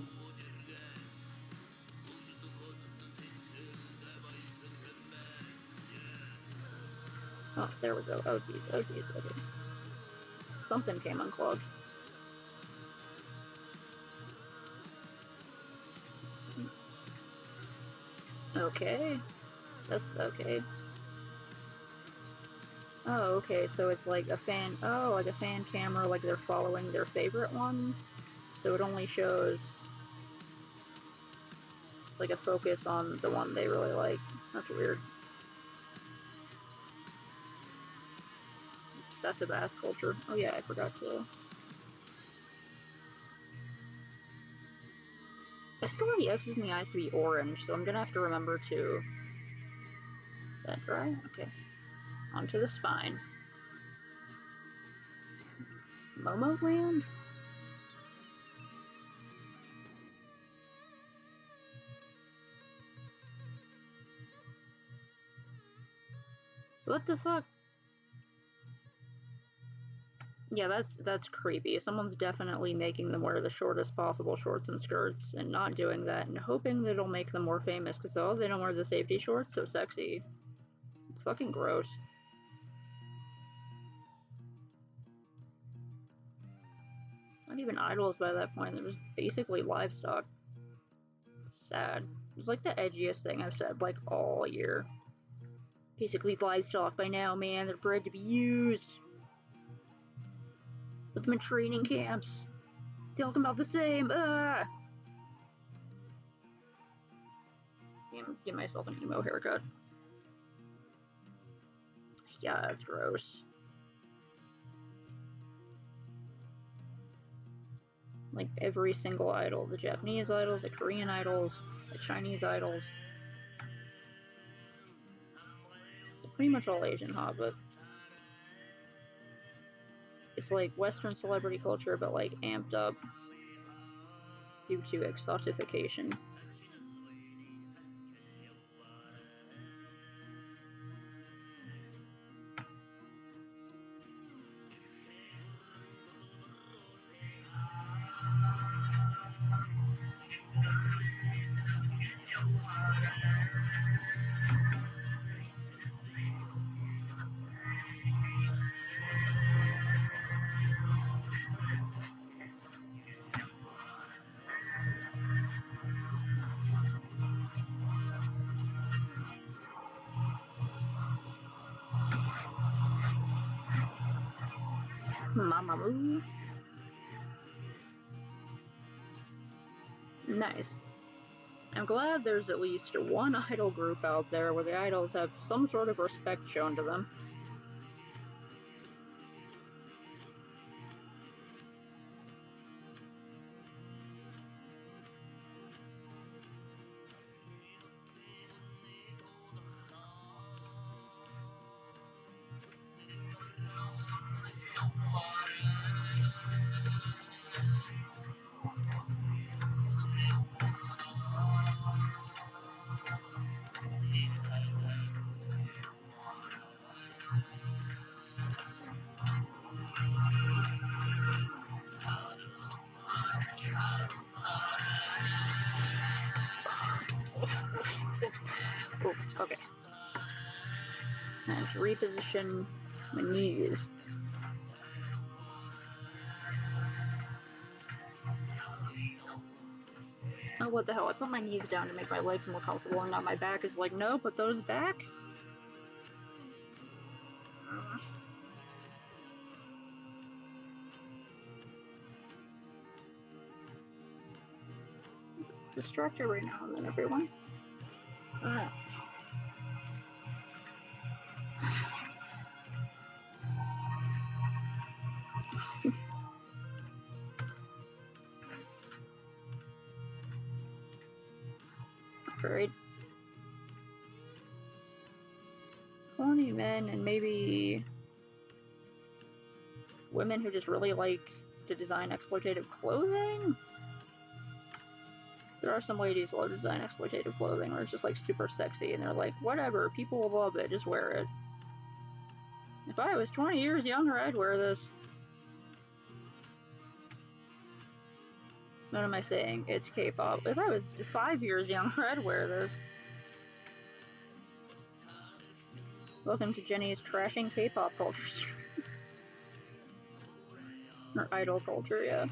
Oh, there we go. Oh geez, oh geez, okay. Something came unclogged. Okay. That's okay. Oh, okay, so it's like a fan, oh, like a fan camera, like they're following their favorite one. So it only shows like a focus on the one they really like. That's weird. Excessive ass culture. Oh yeah, I forgot to. I still want the X's and the eyes to be orange, so I'm gonna have to remember to. Is that dry? Okay. Onto the spine. Momo Land? What the fuck? Yeah, that's creepy. Someone's definitely making them wear the shortest possible shorts and skirts and not doing that and hoping that it'll make them more famous because oh, they don't wear the safety shorts, so sexy. It's fucking gross. Not even idols by that point, they're just basically livestock. Sad. It's like the edgiest thing I've said like all year. Basically livestock by now, man. They're bred to be used. Put them in training camps. They all come out the same. Ah! Give myself an emo haircut. Yeah, that's gross. Like every single idol. The Japanese idols, the Korean idols, the Chinese idols. Pretty much all Asian Hobbit. It's like Western celebrity culture, but like amped up due to exotification. Mamamoo. Nice. I'm glad there's at least one idol group out there where the idols have some sort of respect shown to them. Oh, okay. And to reposition my knees. Oh, what the hell? I put my knees down to make my legs more comfortable, and now my back is like, no, put those back? Distract her right now and then, everyone. Right. 20 men and maybe women who just really like to design exploitative clothing? There are some ladies who love to design exploitative clothing where it's just like super sexy and they're like, whatever, people will love it, just wear it. If I was 20 years younger, I'd wear this. What am I saying? It's K-pop. If I was 5 years younger, I'd wear this. Welcome to Jenny's trashing K-pop culture. Or idol culture, yeah.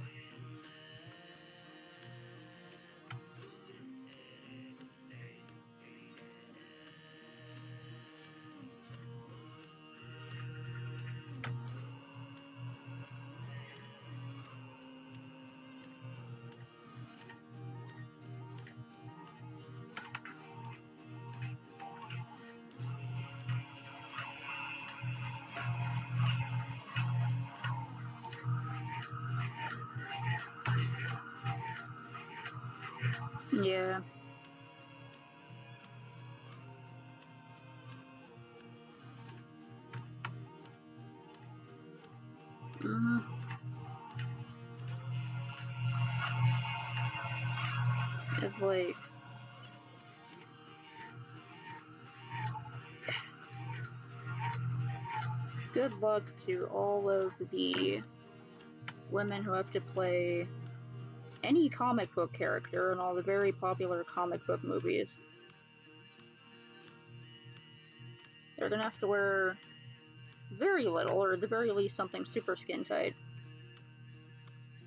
Yeah. Mm. It's like... Good luck to all of the women who have to play any comic book character in all the very popular comic book movies. They're gonna have to wear very little, or at the very least something super skin tight.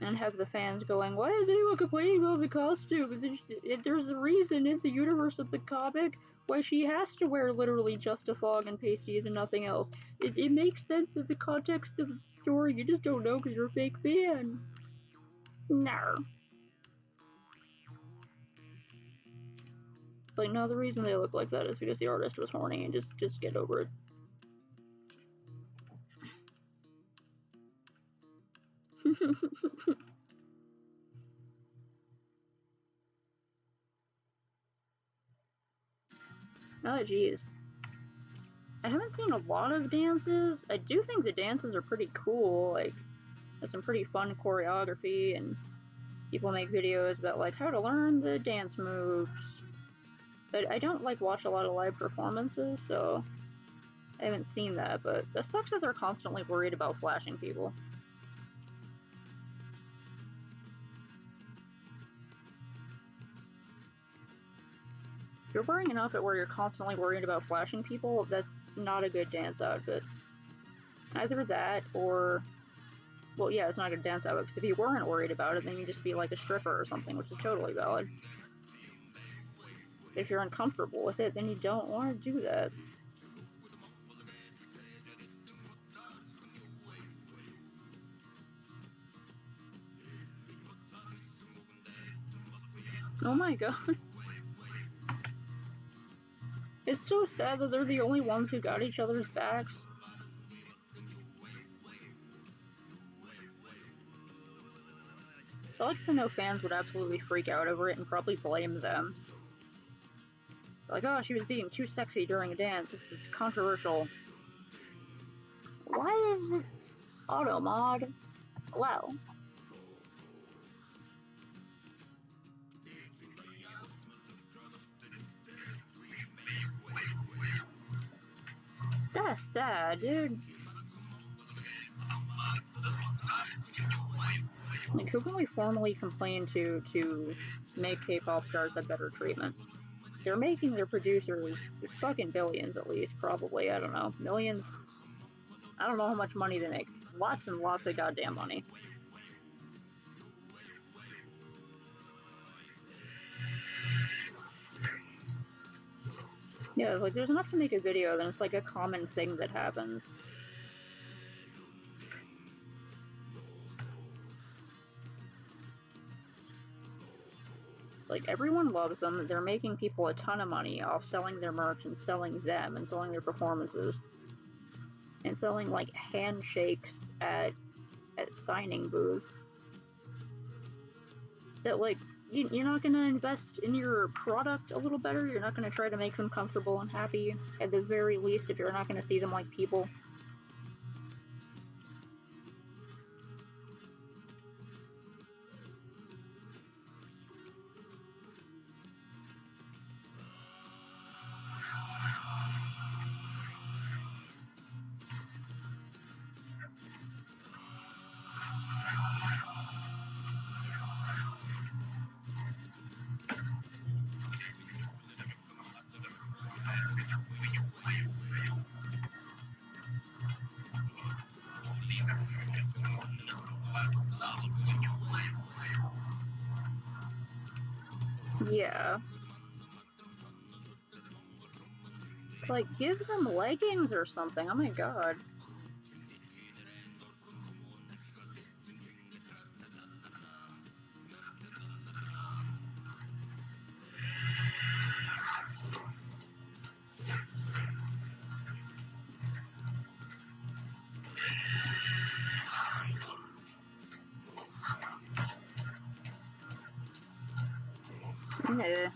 And have the fans going, why is anyone complaining about the costume? There's a reason in the universe of the comic why she has to wear literally just a thong and pasties and nothing else. It makes sense in the context of the story, you just don't know because you're a fake fan. No. It's like, no, the reason they look like that is because the artist was horny, and just get over it. Oh, jeez. I haven't seen a lot of dances. I do think the dances are pretty cool. Like, there's some pretty fun choreography, and people make videos about, like, how to learn the dance moves. But I don't, like, watch a lot of live performances, so I haven't seen that. But that sucks that they're constantly worried about flashing people. If you're wearing an outfit where you're constantly worried about flashing people, that's not a good dance outfit. Either that, or... Well, yeah, it's not a good dance outfit, because if you weren't worried about it, then you'd just be like a stripper or something, which is totally valid. If you're uncomfortable with it, then you don't want to do that. Oh my god. It's so sad that they're the only ones who got each other's backs. I like to know fans would absolutely freak out over it and probably blame them. Like, oh, she was being too sexy during a dance. It's controversial. Why is it auto mod? Wow. That's sad, dude. Like, who can we formally complain to make K-pop stars have better treatment? They're making their producers fucking billions at least, probably. I don't know. Millions? I don't know how much money they make. Lots and lots of goddamn money. Yeah, like, there's enough to make a video, then it's like a common thing that happens. Like, everyone loves them. They're making people a ton of money off selling their merch and selling them and selling their performances. And selling, like, handshakes at signing booths. That, like, you're not gonna invest in your product a little better? You're not gonna try to make them comfortable and happy, at the very least, if you're not gonna see them like people? Yeah. Like, give them leggings or something. Oh my god. Yeah.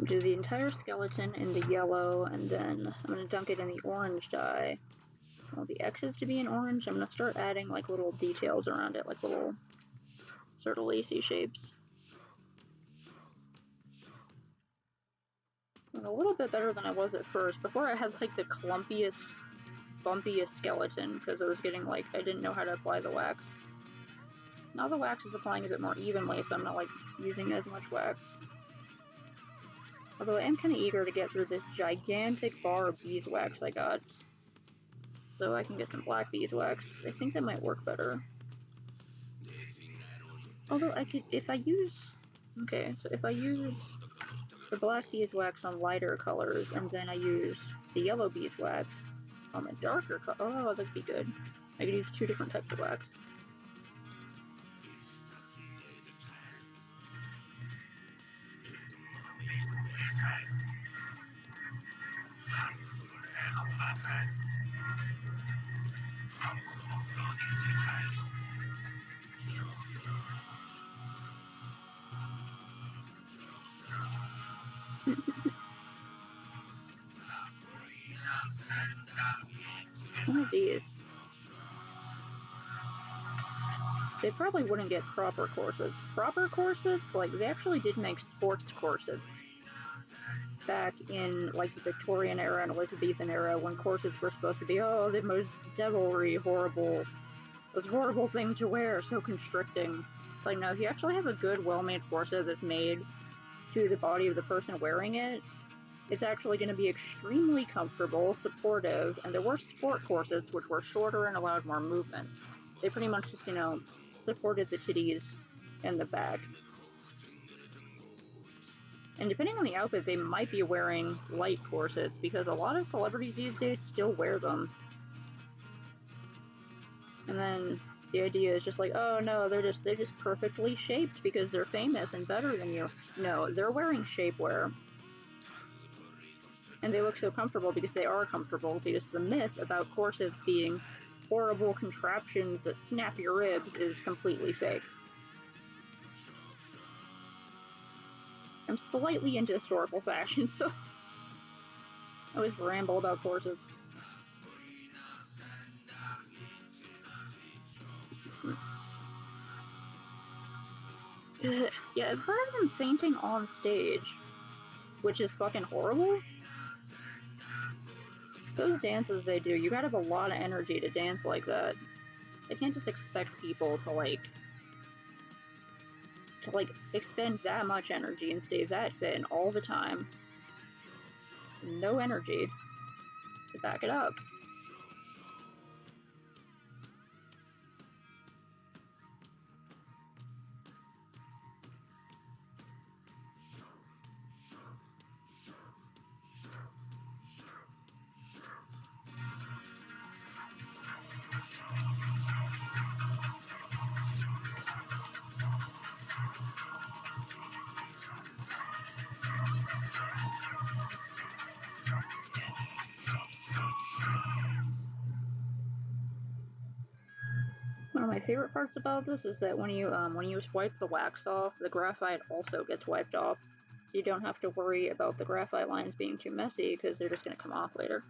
Do the entire skeleton in the yellow, and then I'm going to dunk it in the orange dye. I want the X's to be in orange. I'm going to start adding, like, little details around it, like little sort of lacy shapes. I'm a little bit better than I was at first. Before I had, like, the clumpiest, bumpiest skeleton, because I was getting, like, I didn't know how to apply the wax. Now the wax is applying a bit more evenly, so I'm not, like, using as much wax. Although I am kind of eager to get through this gigantic bar of beeswax I got, so I can get some black beeswax. I think that might work better. Although I could, if I use, okay, so if I use the black beeswax on lighter colors, and then I use the yellow beeswax on the darker color, oh, that'd be good. I could use 2 different types of wax. Oh, geez. They probably wouldn't get proper corsets. Proper corsets, like, they actually did make sports corsets back in, like, the Victorian era and Elizabethan era, when corsets were supposed to be, oh, the most devilry, horrible, most horrible thing to wear, so constricting. It's like, no, if you actually have a good, well-made corset that's made to the body of the person wearing it, it's actually going to be extremely comfortable, supportive, and there were sport corsets which were shorter and allowed more movement. They pretty much just, supported the titties and the back. And depending on the outfit, they might be wearing light corsets, because a lot of celebrities these days still wear them. And then The idea is just like, oh no, they're just perfectly shaped because they're famous and better than you. No, they're wearing shapewear. And they look so comfortable because they are comfortable, because the myth about corsets being horrible contraptions that snap your ribs is completely fake. I'm slightly into historical fashion, so I always ramble about corsets. Yeah, I've heard of them fainting on stage, which is fucking horrible. Those dances they do, you gotta have a lot of energy to dance like that. They can't just expect people to expend that much energy and stay that fit all the time. No energy to back it up. One of my favorite parts about this is that when you wipe the wax off, the graphite also gets wiped off. So you don't have to worry about the graphite lines being too messy because they're just going to come off later.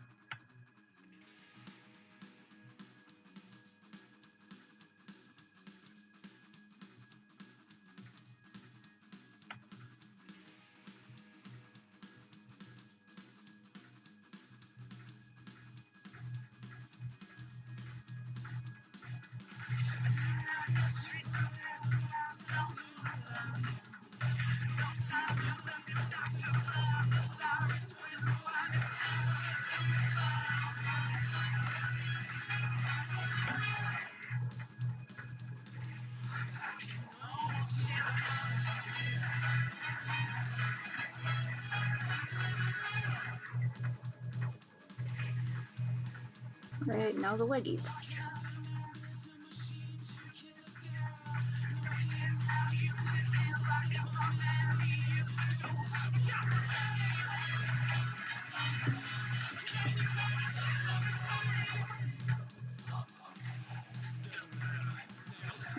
Right, now the leggies.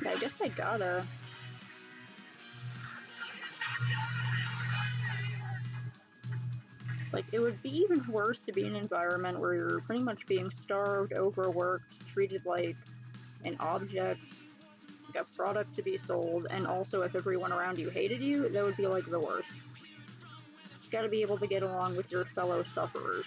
Yeah, I guess I gotta. Like, it would be even worse to be in an environment where you're pretty much being starved, overworked, treated like an object, like a product to be sold, and also if everyone around you hated you, that would be like the worst. You gotta be able to get along with your fellow sufferers.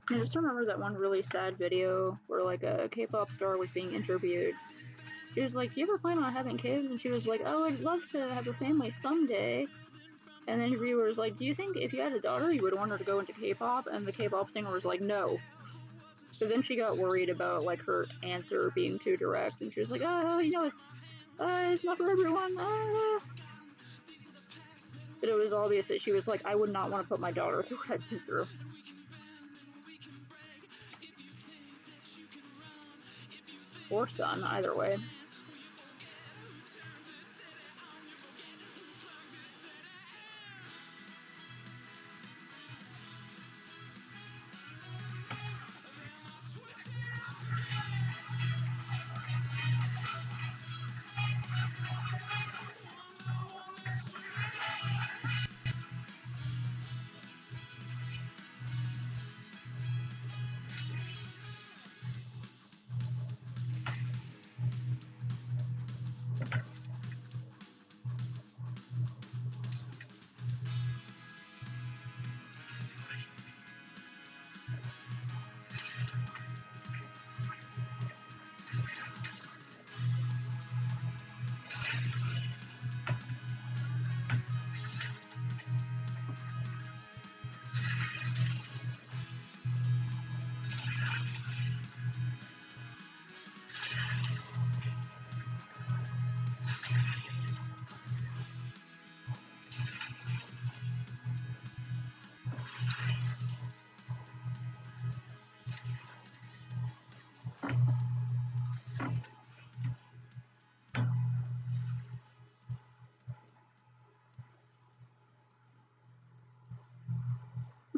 I just remember that one really sad video where like a K-pop star was being interviewed. She was like, "Do you ever plan on having kids?" And she was like, "Oh, I'd love to have a family someday." And the interviewer was like, "Do you think if you had a daughter, you would want her to go into K-pop?" And the K-pop singer was like, "No." So then she got worried about like her answer being too direct, and she was like, "Oh, it's not for everyone." But it was obvious that she was like, "I would not want to put my daughter through what I've been through." Or son, either way.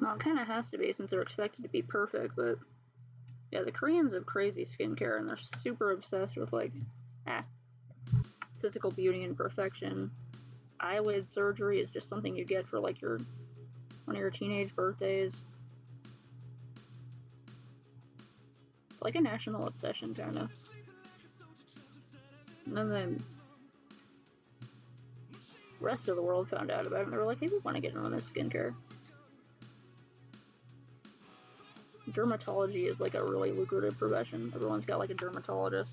Well, it kind of has to be since they're expected to be perfect, but yeah, the Koreans have crazy skincare and they're super obsessed with like physical beauty and perfection. Eyelid surgery is just something you get for like one of your teenage birthdays. It's like a national obsession, kind of. And then the rest of the world found out about it and they were like, hey, we want to get into this skincare. Dermatology is like a really lucrative profession. Everyone's got like a dermatologist.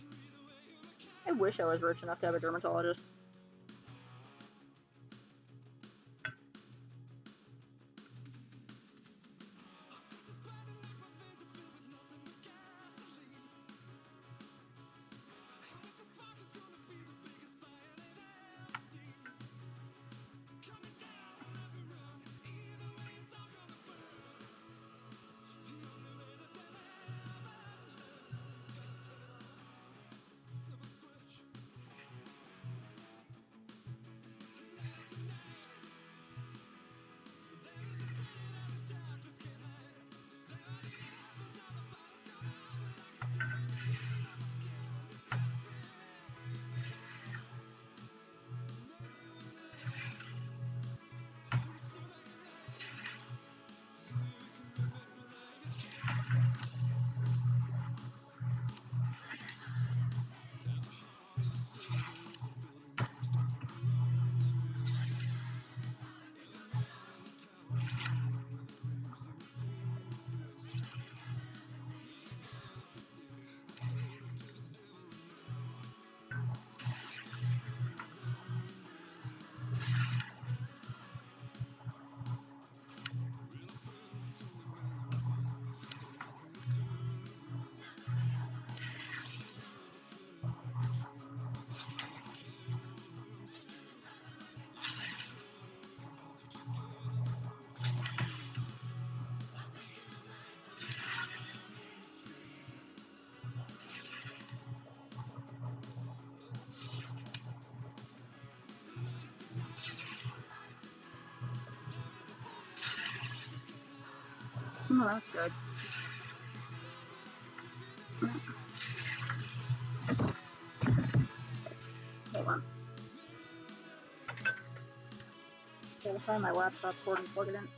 I wish I was rich enough to have a dermatologist. Oh, that's good. Hold on. Gotta find my laptop cord and plug it in.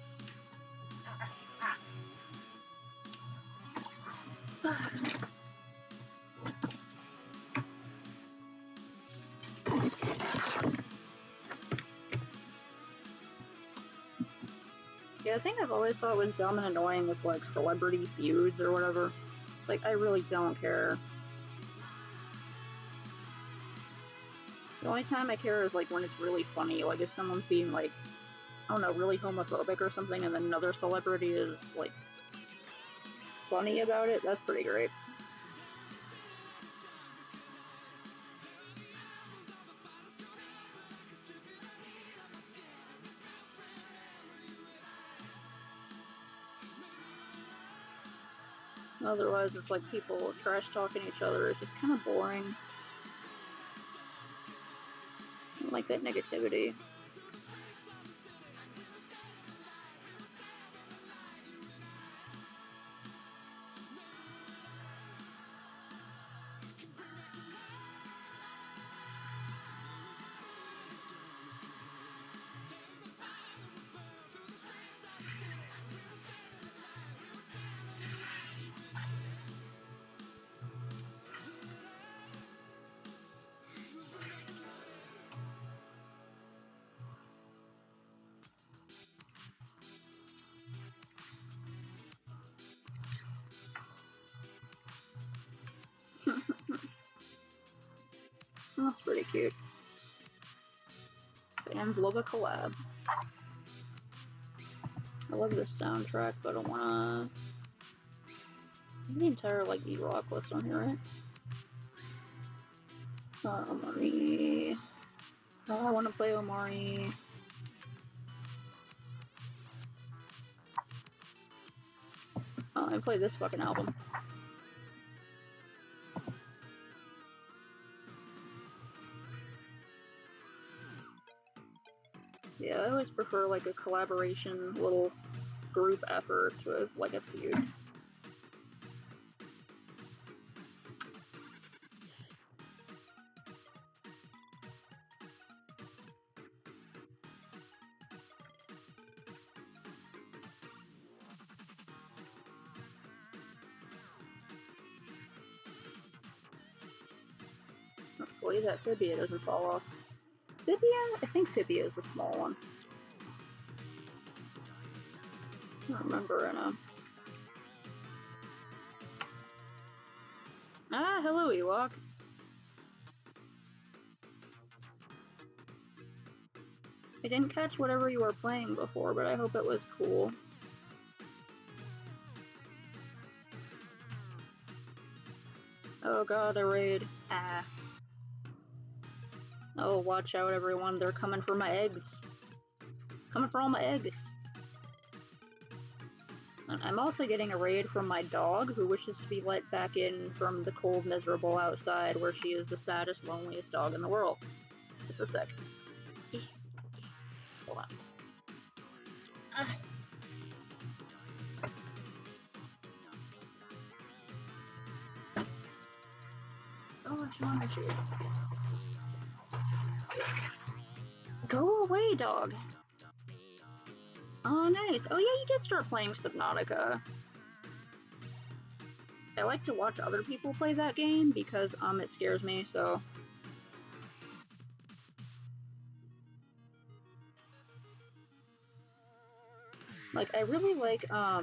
Yeah, the thing I've always thought was dumb and annoying was like celebrity feuds or whatever. Like, I really don't care. The only time I care is like when it's really funny. Like if someone's being like, I don't know, really homophobic or something, and then another celebrity is like funny about it, that's pretty great. Otherwise, it's like people trash talking each other. It's just kind of boring. I don't like that negativity. That's pretty cute. Fans love a collab. I love this soundtrack, but I don't wanna. The entire like E-Rock list on here, right? Omari. Oh, I want to play Omari. I play this fucking album. Yeah, I always prefer like a collaboration little group effort with like a feud. Hopefully that Fibia doesn't fall off. Fibia? I think Fibia is the small one. I don't remember enough. Ah, hello, Ewok. I didn't catch whatever you were playing before, but I hope it was cool. Oh god, a raid. Ah. Oh, watch out, everyone. They're coming for my eggs. Coming for all my eggs. And I'm also getting a raid from my dog, who wishes to be let back in from the cold, miserable outside, where she is the saddest, loneliest dog in the world. Just a sec. Hold on. Ah. Oh, what's wrong with you? Go away, dog. Oh, nice. Oh, yeah, you did start playing Subnautica. I like to watch other people play that game because, it scares me, so... Like, I really like, I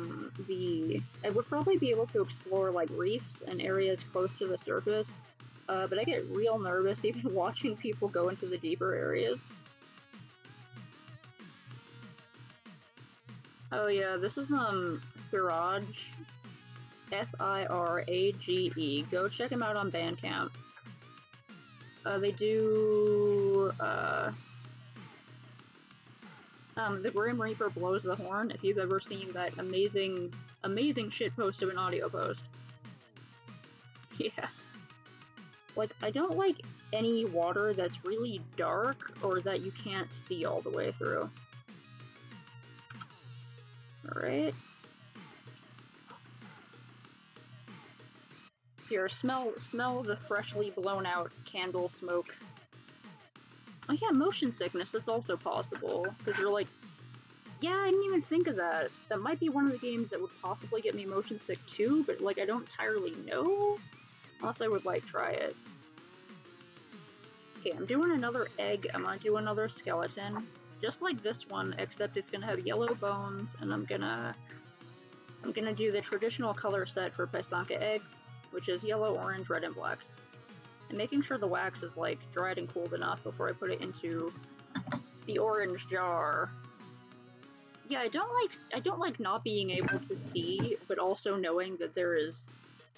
would probably be able to explore, like, reefs and areas close to the surface, but I get real nervous even watching people go into the deeper areas. Oh yeah, this is, Firage. Firage. Go check him out on Bandcamp. They do, the Grim Reaper Blows the Horn, if you've ever seen that amazing shitpost of an audio post. Yeah. Like, I don't like any water that's really dark or that you can't see all the way through. Alright. Here, smell the freshly blown out candle smoke. Oh yeah, motion sickness, that's also possible. Because you're like, yeah, I didn't even think of that. That might be one of the games that would possibly get me motion sick too, but like, I don't entirely know. Unless I would like try it. Okay, I'm doing another egg, I'm gonna do another skeleton. Just like this one, except it's gonna have yellow bones, and I'm gonna do the traditional color set for Pysanka eggs, which is yellow, orange, red, and black. And making sure the wax is like dried and cooled enough before I put it into the orange jar. Yeah, I don't like not being able to see, but also knowing that there is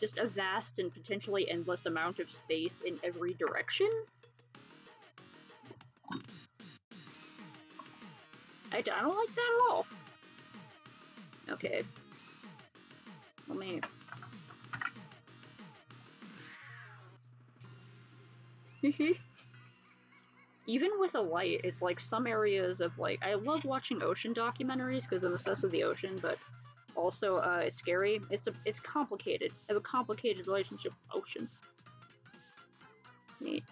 just a vast and potentially endless amount of space in every direction. I don't like that at all. Okay. Let me... Even with a light, it's like some areas of like... I love watching ocean documentaries because I'm obsessed with the ocean, but also it's scary. It's complicated. I have a complicated relationship with ocean. Neat.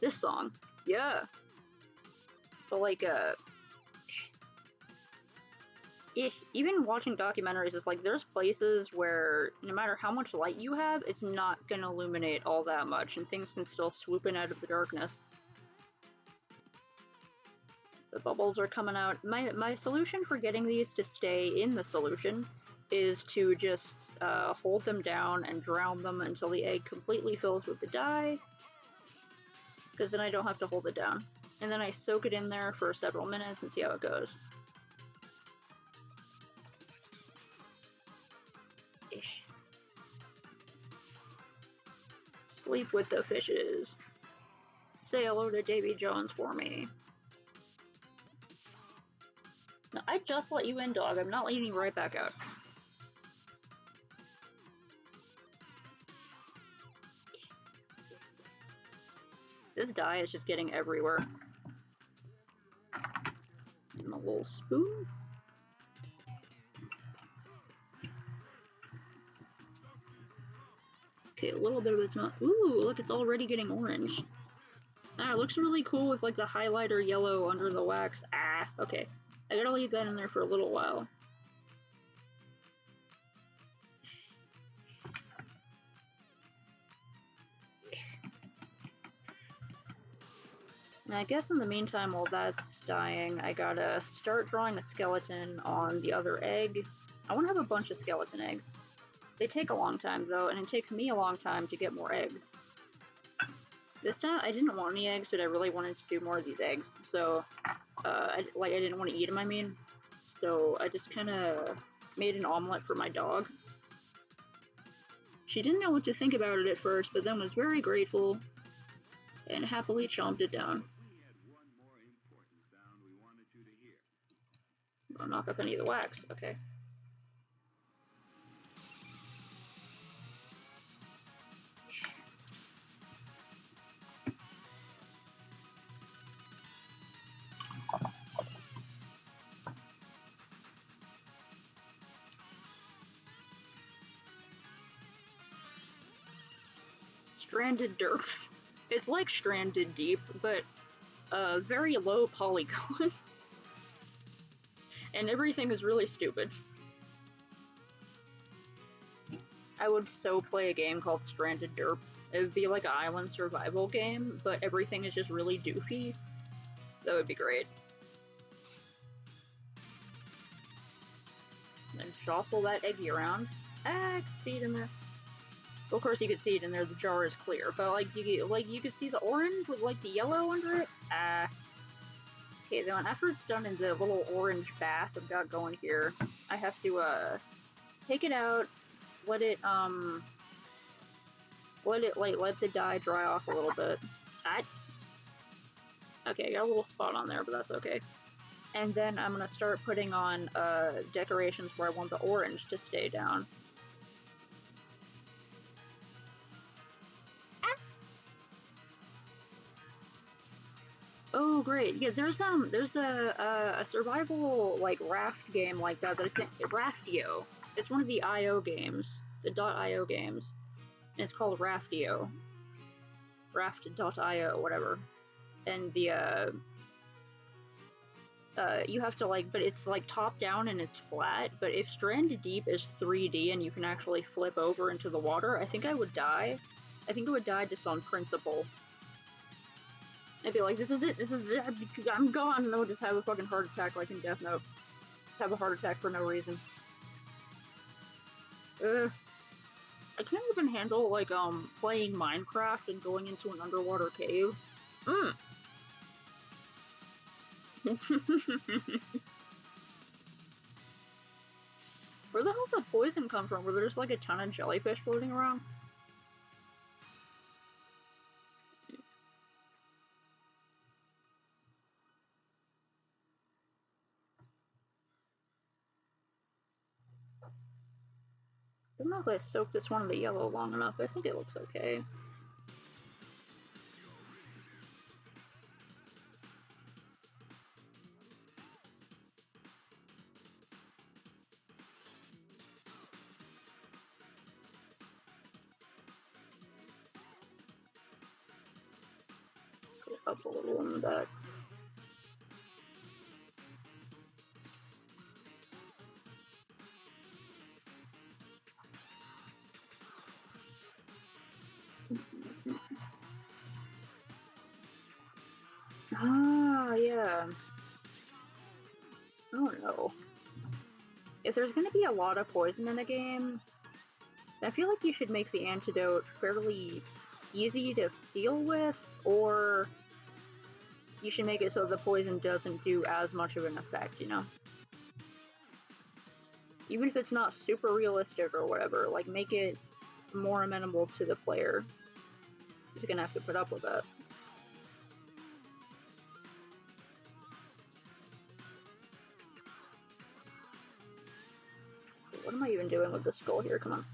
This song. Yeah. But like, even watching documentaries, it's like there's places where no matter how much light you have, it's not gonna illuminate all that much, and things can still swoop in out of the darkness. The bubbles are coming out. My solution for getting these to stay in the solution is to just hold them down and drown them until the egg completely fills with the dye, because then I don't have to hold it down. And then I soak it in there for several minutes and see how it goes. Sleep with the fishes. Say hello to Davy Jones for me. No, I just let you in, dog. I'm not letting you right back out. This dye is just getting everywhere. And a little spoon. a little bit of it's not. Ooh, look, it's already getting orange. Ah, it looks really cool with like the highlighter yellow under the wax. Ah, okay. I gotta leave that in there for a little while. And I guess in the meantime, while that's dying, I gotta start drawing a skeleton on the other egg. I want to have a bunch of skeleton eggs. They take a long time though, and it takes me a long time to get more eggs. This time I didn't want any eggs, but I really wanted to do more of these eggs. So, I didn't want to eat them, I mean. So I just kind of made an omelet for my dog. She didn't know what to think about it at first, but then was very grateful and happily chomped it down. I'll knock up any of the wax, okay. Stranded Derp. It's like Stranded Deep, but very low polygon. And everything is really stupid. I would so play a game called Stranded Derp. It would be like an island survival game, but everything is just really doofy. That would be great. And jostle that eggy around. Ah, I can see it in there. Of course you can see it in there, the jar is clear, but you can see the orange with like the yellow under it. Ah. Okay, then when effort's done in the little orange bath I've got going here, I have to take it out, let the dye dry off a little bit. Okay, I got a little spot on there, but that's okay. And then I'm gonna start putting on decorations where I want the orange to stay down. Oh great! Yeah, there's a survival like raft game like that. I think Raftio. It's one of the IO games, the .io games. And it's called Raftio. Raft.io, whatever. And the you have to but it's like top down and it's flat. But if Stranded Deep is 3D and you can actually flip over into the water, I think I would die. I think I would die just on principle. I'd be like, this is it, I'm gone, and I would just have a fucking heart attack like in Death Note. Just have a heart attack for no reason. I can't even handle, playing Minecraft and going into an underwater cave. Where the hell did the poison come from? Were there just, a ton of jellyfish floating around? I don't know if I soaked this one in the yellow long enough. I think it looks okay. Put it up a little in the back. Ah, yeah. I don't know. If there's gonna be a lot of poison in a game, I feel like you should make the antidote fairly easy to deal with, or you should make it so the poison doesn't do as much of an effect, you know? Even if it's not super realistic or whatever, make it more amenable to the player. He's gonna have to put up with that. What am I even doing with the skull here? Come on.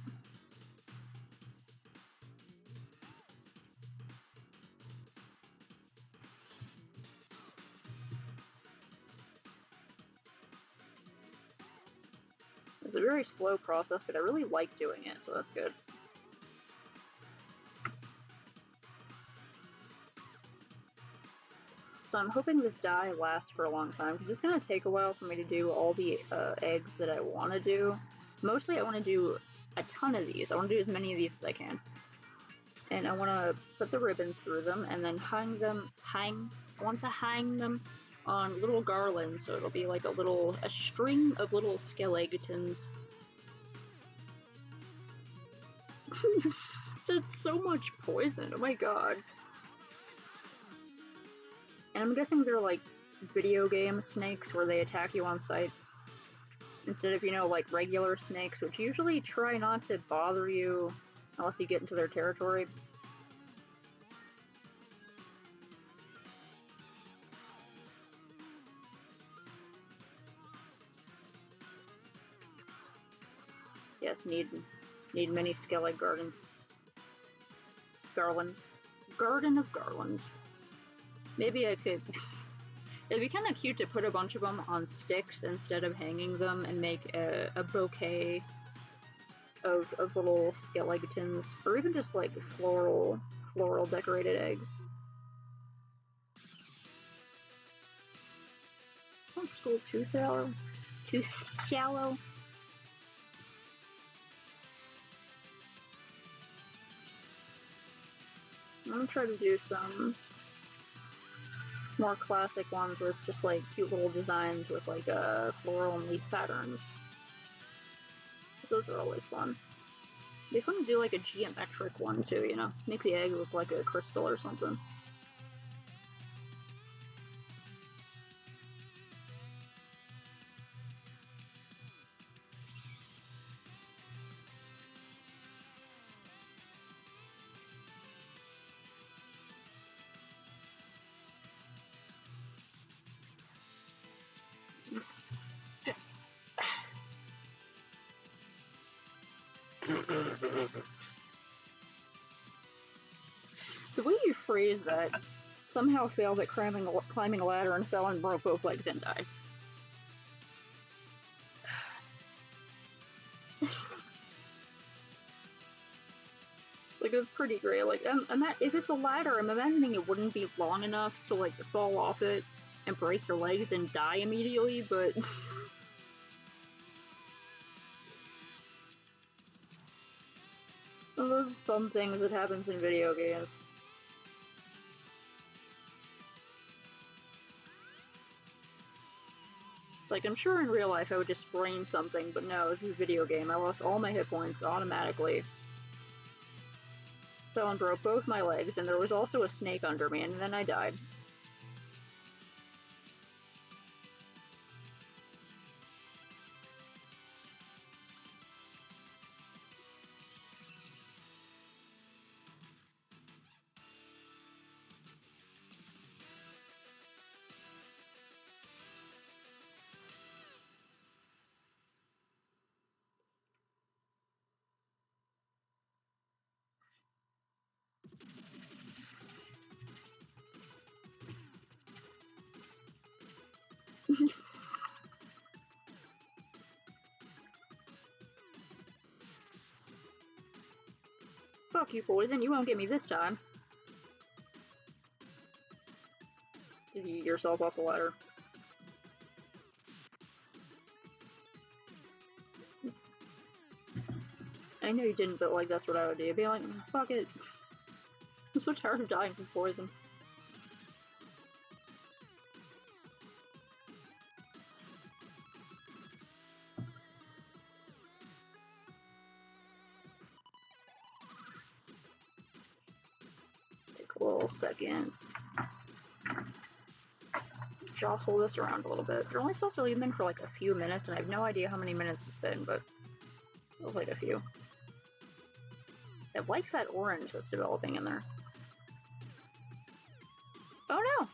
It's a very slow process, but I really like doing it, so that's good. I'm hoping this dye lasts for a long time, because it's going to take a while for me to do all the eggs that I want to do. Mostly I want to do a ton of these. I want to do as many of these as I can. And I want to put the ribbons through them, and then I want to hang them on little garlands, so it'll be like a string of little skeletons. There's so much poison, oh my god. And I'm guessing they're like video game snakes where they attack you on sight. Instead of, like regular snakes, which usually try not to bother you unless you get into their territory. Yes, need many skellig garden. Garden of garlands. Maybe I could... It'd be kind of cute to put a bunch of them on sticks instead of hanging them and make a bouquet of little skeletons, or even just like floral decorated eggs. That's school too shallow. Too shallow. I'm gonna try to do some more classic ones where it's just like cute little designs with like floral and leaf patterns. Those are always fun. It'd be fun to do like a geometric one too, Make the egg look like a crystal or something. The way you phrase that, somehow failed at climbing a ladder and fell and broke both legs and died. Like, it's pretty great. Like, if it's a ladder, I'm imagining it wouldn't be long enough to, like, fall off it and break your legs and die immediately, but... One of those fun things that happens in video games. Like, I'm sure in real life I would just sprain something, but no, this is a video game. I lost all my hit points automatically. Fell and broke both my legs, and there was also a snake under me, and then I died. Fuck you, poison. You won't get me this time. Did you eat yourself off the ladder? I know you didn't, but like that's what I would do. I'd be like, fuck it. I'm so tired of dying from poison. Take a little second. Jostle this around a little bit. You're only supposed to leave them in for like a few minutes, and I have no idea how many minutes it's been, but it was like a few. I like that orange that's developing in there. Oh no!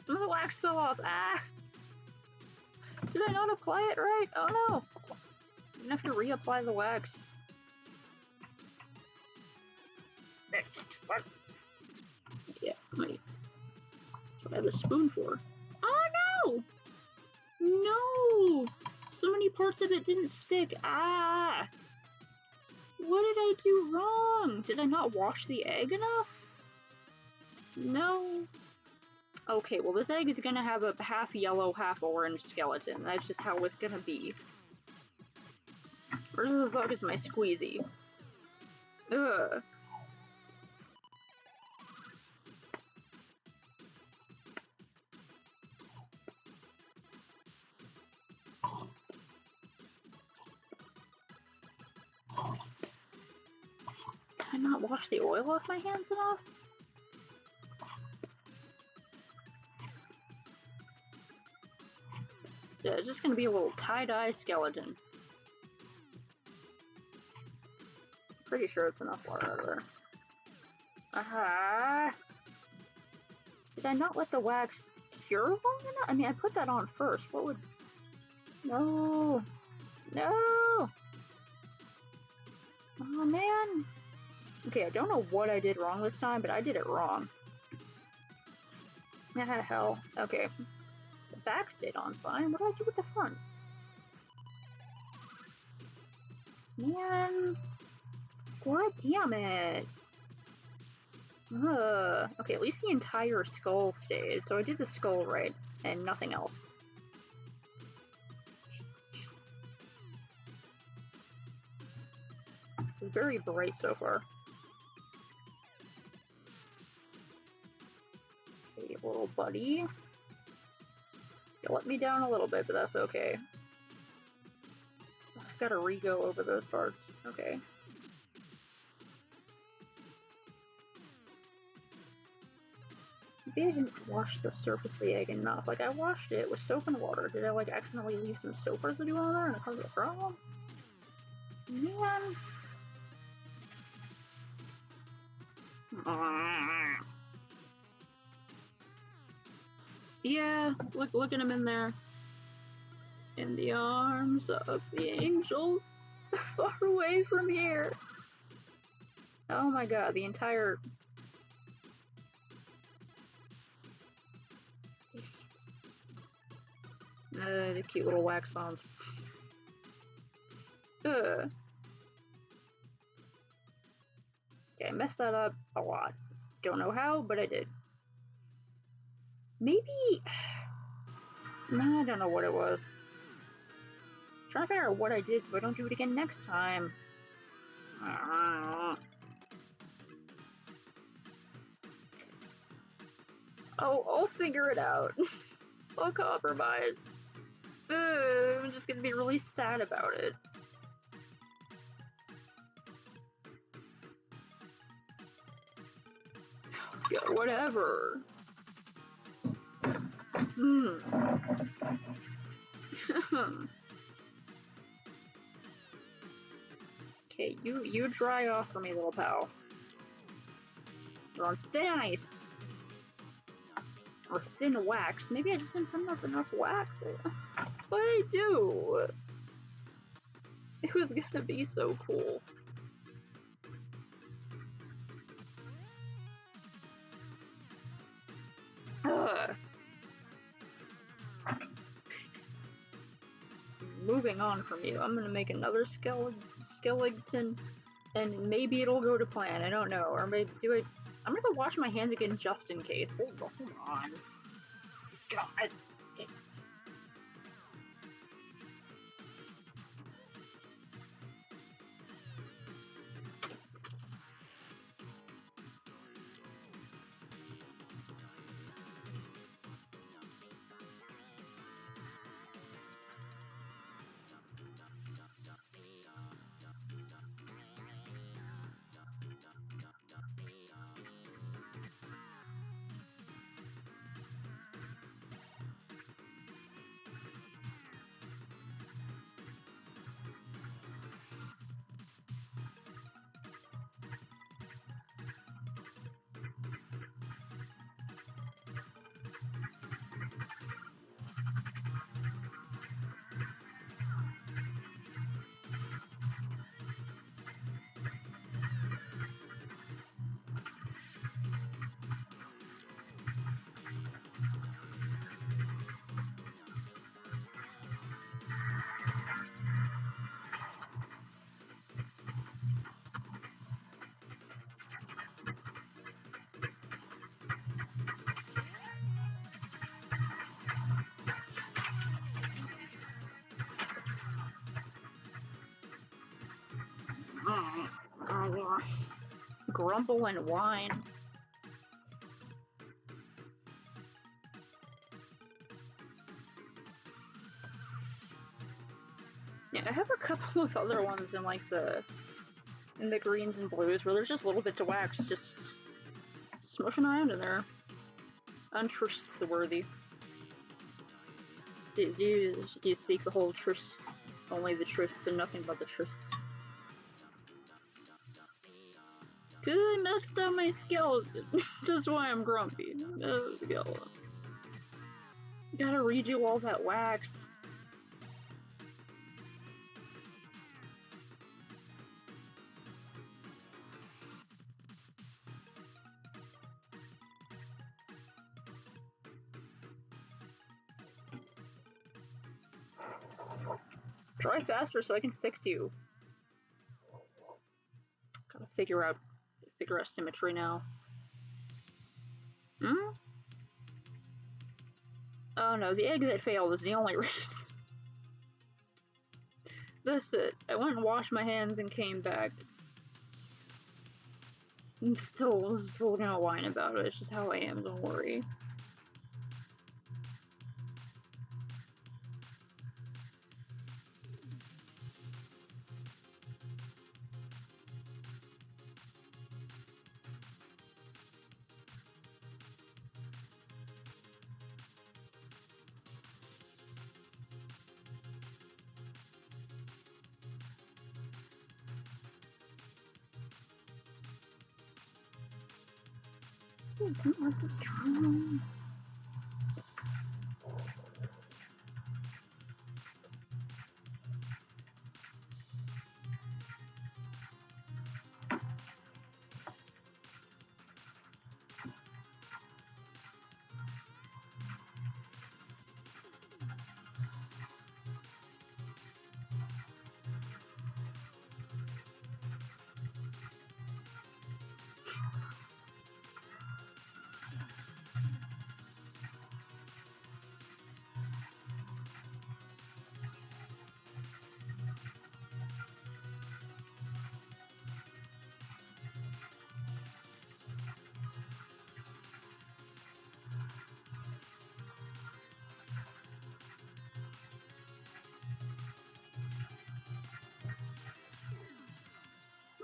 Some of the wax fell off. Ah! Did I not apply it right? Oh no! I'm gonna have to reapply the wax. Yeah, wait. That's what I have a spoon for. Oh no! No! So many parts of it didn't stick. Ah! What did I do wrong? Did I not wash the egg enough? No. Okay, well this egg is gonna have a half yellow, half orange skeleton. That's just how it's gonna be. Where the fuck is my squeezy? Ugh. Did I not wash the oil off my hands enough? Yeah, it's just gonna be a little tie-dye skeleton. Pretty sure it's enough water out of there. Aha! Did I not let the wax cure long enough? I mean, I put that on first. What would... No! No! Oh, man! Okay, I don't know what I did wrong this time, but I did it wrong. Ah, hell. Okay. The back stayed on fine. What did I do with the front? Man! God damn it! Okay, at least the entire skull stayed, so I did the skull right, and nothing else. It's very bright so far. Hey, little buddy. You let me down a little bit, but that's okay. I've gotta re-go over those parts. Okay. Maybe I didn't wash the surface of the egg enough. Like, I washed it with soap and water. Did I, like, accidentally leave some soap residue on there and it caused a problem? Man. Yeah, look at him in there. In the arms of the angels, far away from here. Oh my god, the entire... the cute little wax fawns. Okay, I messed that up a lot. Don't know how, but I did. Maybe... Nah, I don't know what it was. I'm trying to figure out what I did so I don't do it again next time. Oh, I'll figure it out. I'll compromise. I'm just gonna be really sad about it. Yeah, whatever. Okay, you dry off for me, little pal. You're on thin ice. Or thin wax. Maybe I just didn't put enough wax. What did I do? It was gonna be so cool. Moving on from you, I'm gonna make another skeleton, and maybe it'll go to plan. I don't know, or maybe I'm gonna wash my hands again just in case. Hold on. God. Grumble and whine. Yeah, I have a couple of other ones in like in the greens and blues where there's just little bits of wax just smushing around in there. Untrustworthy. Do you speak the whole truth? Only the truths and nothing but the truths. Cause I messed up my skeleton. That's why I'm grumpy. Skeleton. Gotta redo all that wax. Try faster so I can fix you. Gotta figure out symmetry now. Hmm? Oh no, the egg that failed is the only reason. That's it. I went and washed my hands and came back. I'm still gonna whine about it. It's just how I am, don't worry.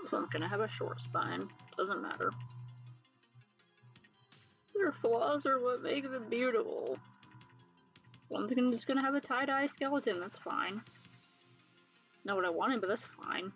This one's gonna have a short spine. Doesn't matter. Their flaws are what make them beautiful. One's just gonna have a tie-dye skeleton, that's fine. Not what I wanted, but that's fine.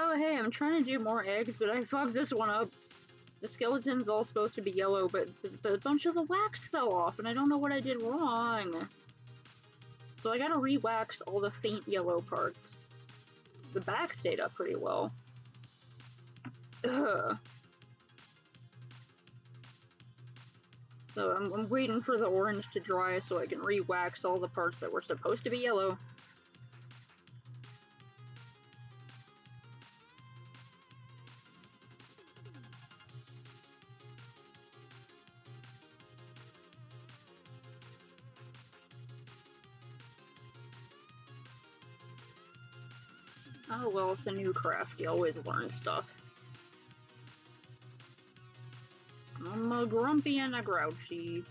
Oh hey, I'm trying to do more eggs, but I fucked this one up. The skeleton's all supposed to be yellow, but a bunch of the wax fell off, and I don't know what I did wrong. So I gotta re-wax all the faint yellow parts. The back stayed up pretty well. Ugh. So I'm waiting for the orange to dry so I can re-wax all the parts that were supposed to be yellow. Oh well, it's a new craft, you always learn stuff. I'm a grumpy and a grouchy,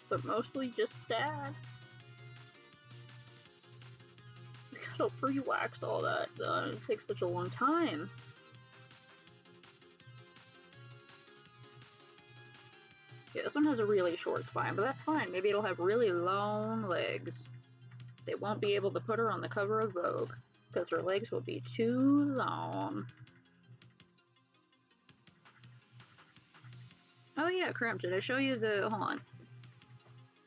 but mostly just sad. I gotta pre-wax all that, it takes such a long time. Yeah, this one has a really short spine, but that's fine. Maybe it'll have really long legs. They won't be able to put her on the cover of Vogue, because her legs will be too long. Oh yeah, Cramp, did I show you the, hold on.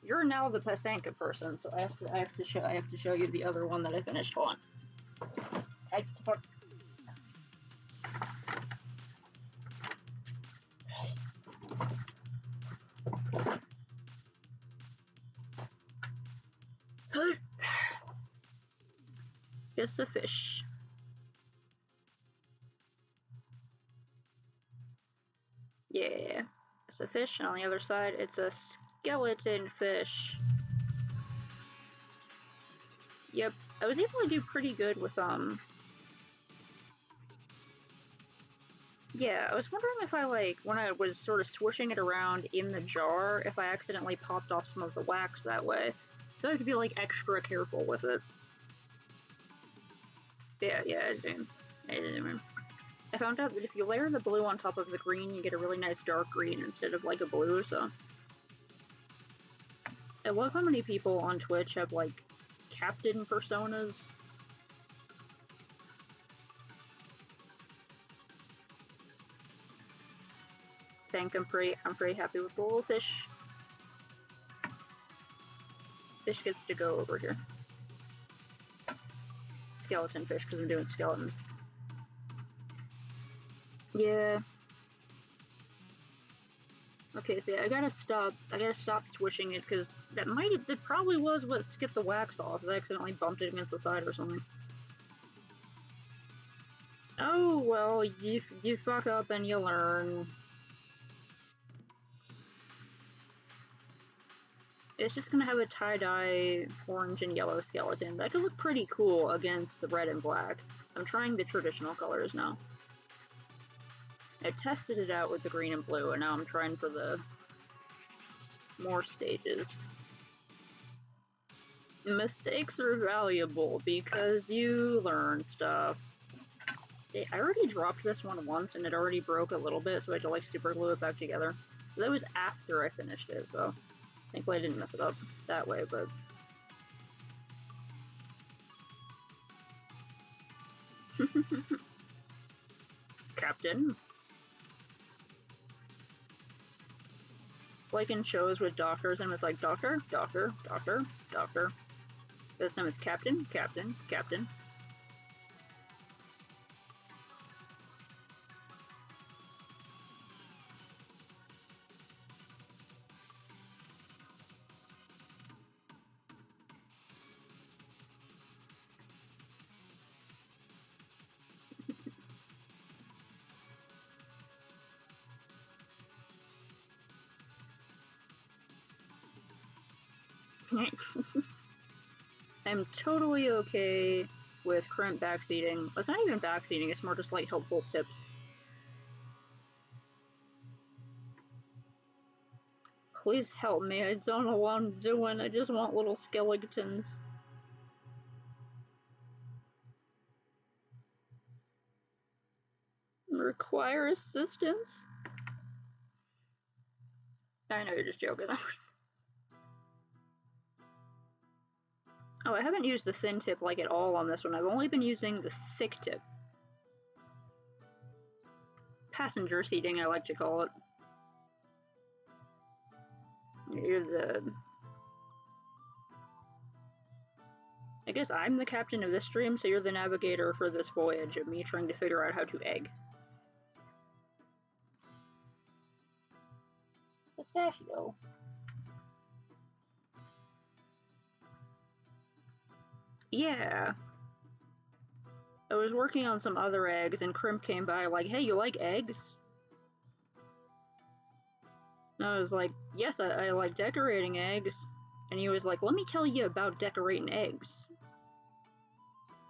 You're now the Pasanka person, so I have to show you the other one that I finished on. is a fish. Yeah, it's a fish, and on the other side, it's a skeleton fish. Yep, I was able to do pretty good with, yeah, I was wondering if I, like, when I was sort of swishing it around in the jar, if I accidentally popped off some of the wax that way. So I have to be, like, extra careful with it. Yeah, I do. I found out that if you layer the blue on top of the green, you get a really nice dark green instead of, like, a blue, so... I love how many people on Twitch have, like, captain personas. I'm pretty happy with the little fish. Fish gets to go over here. Skeleton fish, because I'm doing skeletons. Yeah. Okay, so yeah, I gotta stop swishing it, because that probably was what skipped the wax off. I accidentally bumped it against the side or something. Oh, well, you fuck up and you learn. It's just gonna have a tie-dye orange and yellow skeleton. That could look pretty cool against the red and black. I'm trying the traditional colors now. I tested it out with the green and blue, and now I'm trying for the more stages. Mistakes are valuable because you learn stuff. See, I already dropped this one once and it already broke a little bit, so I had to like super glue it back together. So that was after I finished it, so thankfully I didn't mess it up that way, but... Captain. Like in shows with doctors, and it's like, doctor, doctor, doctor, doctor. This time it's captain, captain, captain. I'm totally okay with current backseating. It's not even backseating, it's more just like helpful tips. Please help me, I don't know what I'm doing, I just want little skeletons. Require assistance? I know you're just joking. Oh, I haven't used the thin tip like at all on this one. I've only been using the thick tip. Passenger seating, I like to call it. You're the... I guess I'm the captain of this stream, so you're the navigator for this voyage of me trying to figure out how to egg. Pistachio. Yeah. I was working on some other eggs, and Crimp came by like, hey, you like eggs? And I was like, yes, I like decorating eggs. And he was like, let me tell you about decorating eggs.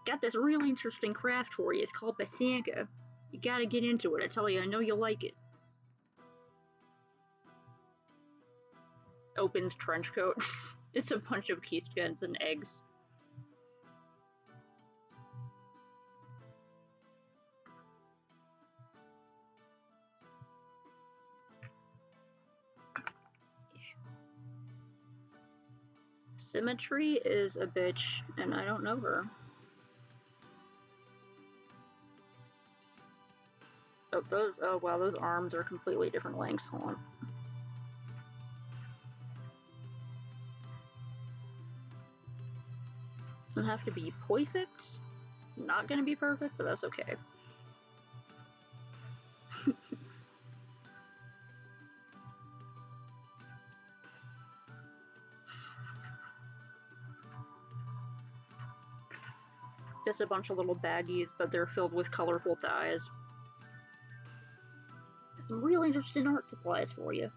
Got this really interesting craft for you. It's called Basanka. You gotta get into it. I tell you, I know you'll like it. Opens trench coat. It's a bunch of keystons and eggs. Symmetry is a bitch, and I don't know her. Oh wow, those arms are completely different lengths. Hold on. Doesn't have to be perfect. Not gonna be perfect, but that's okay. just a bunch of little baggies, but they're filled with colorful dyes. Some real interesting art supplies for you.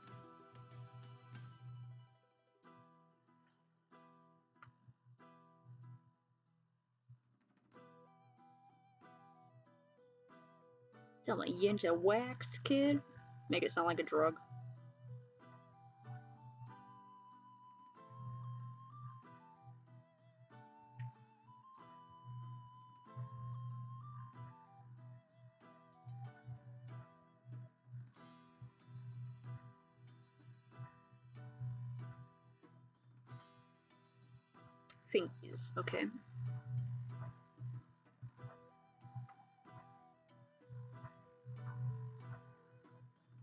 Sound like you into wax, kid? Make it sound like a drug. Finkies, okay.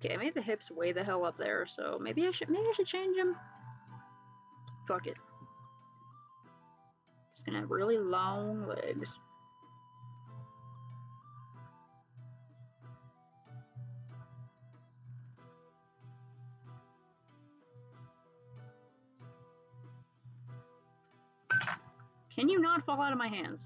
Okay, I made the hips way the hell up there, so maybe I should change them. Fuck it. Just gonna have really long legs. Can you not fall out of my hands?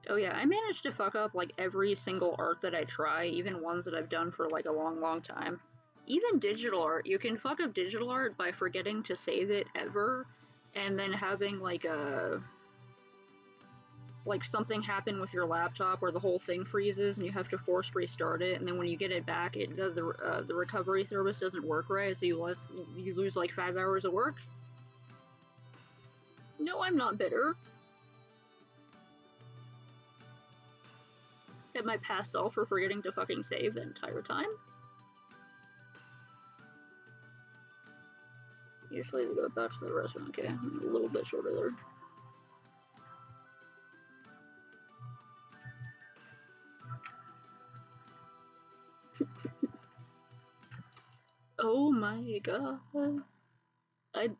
Oh yeah, I managed to fuck up like every single art that I try, even ones that I've done for like a long time. Even digital art, you can fuck up digital art by forgetting to save it ever, and then having like something happen with your laptop where the whole thing freezes and you have to force restart it, and then when you get it back, it does the recovery service doesn't work right, so you lose like 5 hours of work. No, I'm not bitter. At my past self for forgetting to fucking save the entire time. Usually we go back to the restaurant. Okay, I'm a little bit shorter there. Oh my god.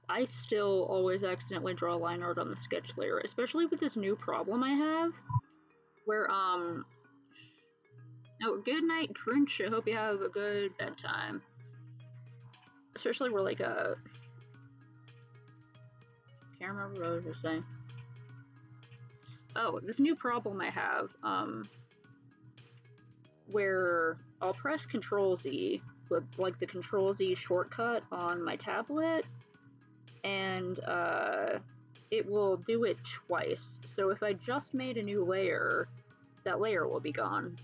I still always accidentally draw line art on the sketch layer, especially with this new problem I have, where oh, good night, Crunch. I hope you have a good bedtime. Especially where like can't remember what I was just saying. Oh, this new problem I have, where I'll press Control Z with like the Control Z shortcut on my tablet, and it will do it twice. So if I just made a new layer, that layer will be gone.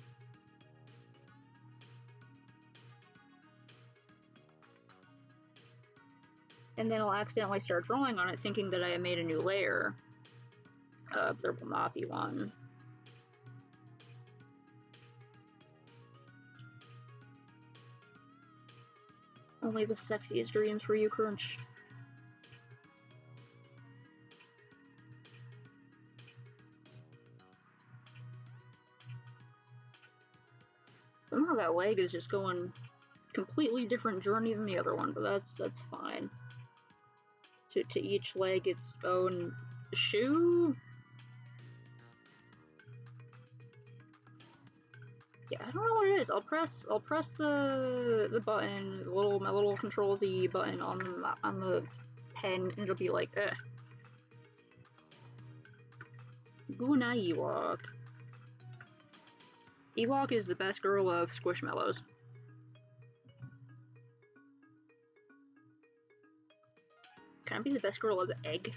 And then I'll accidentally start drawing on it thinking that I made a new layer. There will not be one. Only the sexiest dreams for you, Crunch. Somehow that leg is just going completely different journey than the other one, but that's fine. To each leg its own shoe. Yeah, I don't know what it is. I'll press the button, my little Control Z button on the pen, and it'll be like, ugh. Guna Ewok. Ewok is the best girl of Squishmallows. Can I be the best girl of Egg?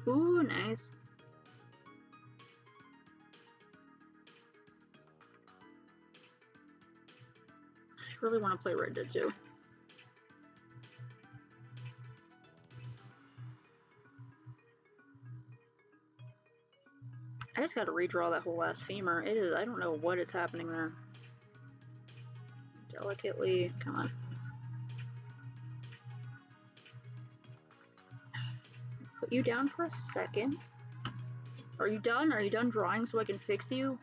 Ooh, nice. I really want to play Red Dead 2. I just gotta redraw that whole ass femur. It is, I don't know what is happening there. Delicately, come on. Put you down for a second. Are you done? Are you done drawing so I can fix you?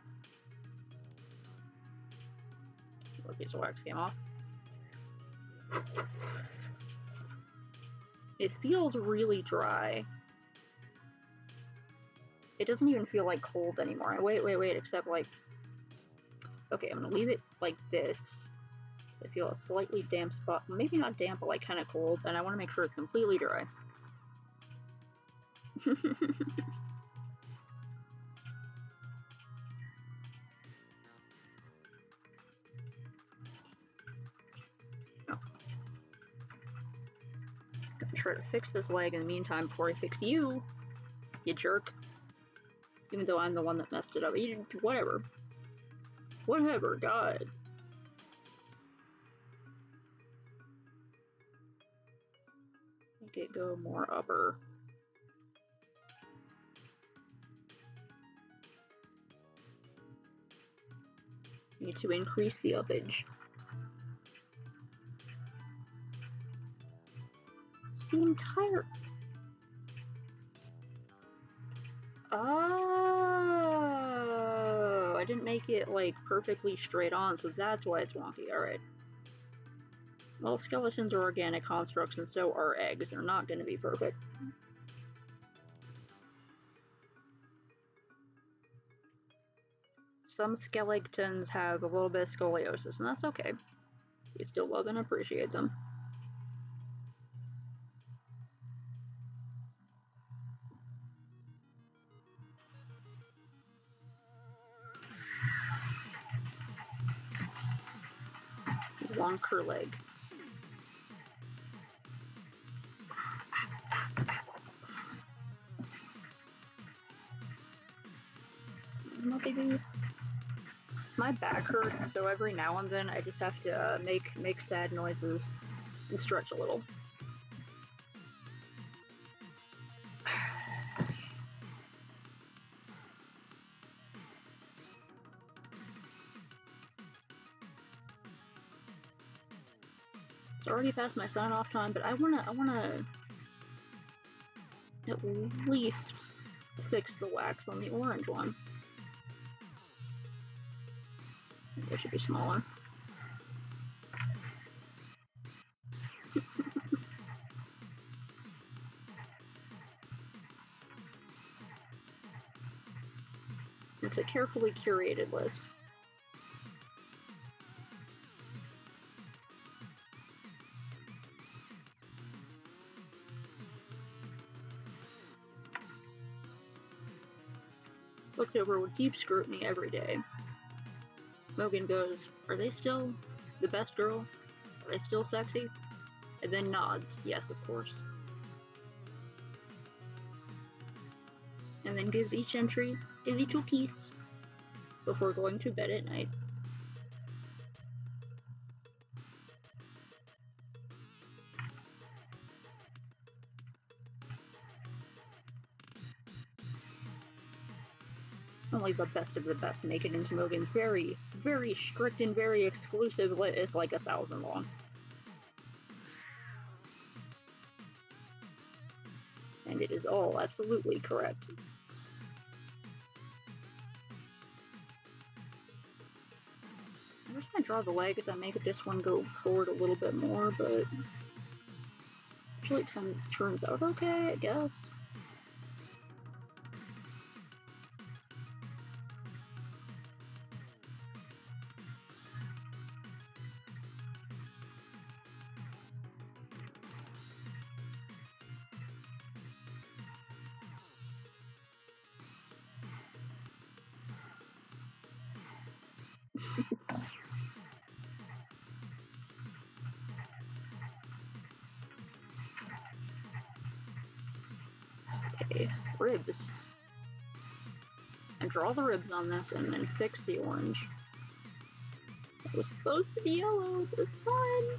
Little piece of wax came off. It feels really dry. It doesn't even feel like cold anymore. Wait, except like, okay, I'm gonna leave it like this. I feel a slightly damp spot, maybe not damp, but like kind of cold, and I want to make sure it's completely dry. Oh. Gotta try to fix this leg in the meantime before I fix you, you jerk. Even though I'm the one that messed it up. Whatever. Whatever, God. Make it go more upper. Need to increase the uppage. It's the entire... Oh, I didn't make it like perfectly straight on, so that's why it's wonky. Alright. Well, skeletons are organic constructs, and so are eggs. They're not going to be perfect. Some skeletons have a little bit of scoliosis, and that's okay. We still love and appreciate them. Wonker leg. No biggie. My back hurts, so every now and then I just have to make sad noises and stretch a little. It's already past my sign off time, but I wanna at least fix the wax on the orange one. It should be smaller. It's a carefully curated list. Looked over with deep scrutiny every day. Mogan goes, "Are they still the best girl? Are they still sexy?" And then nods, "Yes, of course." And then gives each entry a little piece before going to bed at night. Only the best of the best make it into Mogan's very, very strict and very exclusive list. It's like 1,000 long. And it is all absolutely correct. I wish I draw the legs and make this one go forward a little bit more, but actually it turns out okay, I guess. Okay, ribs. And draw the ribs on this and then fix the orange. It was supposed to be yellow, it was fun.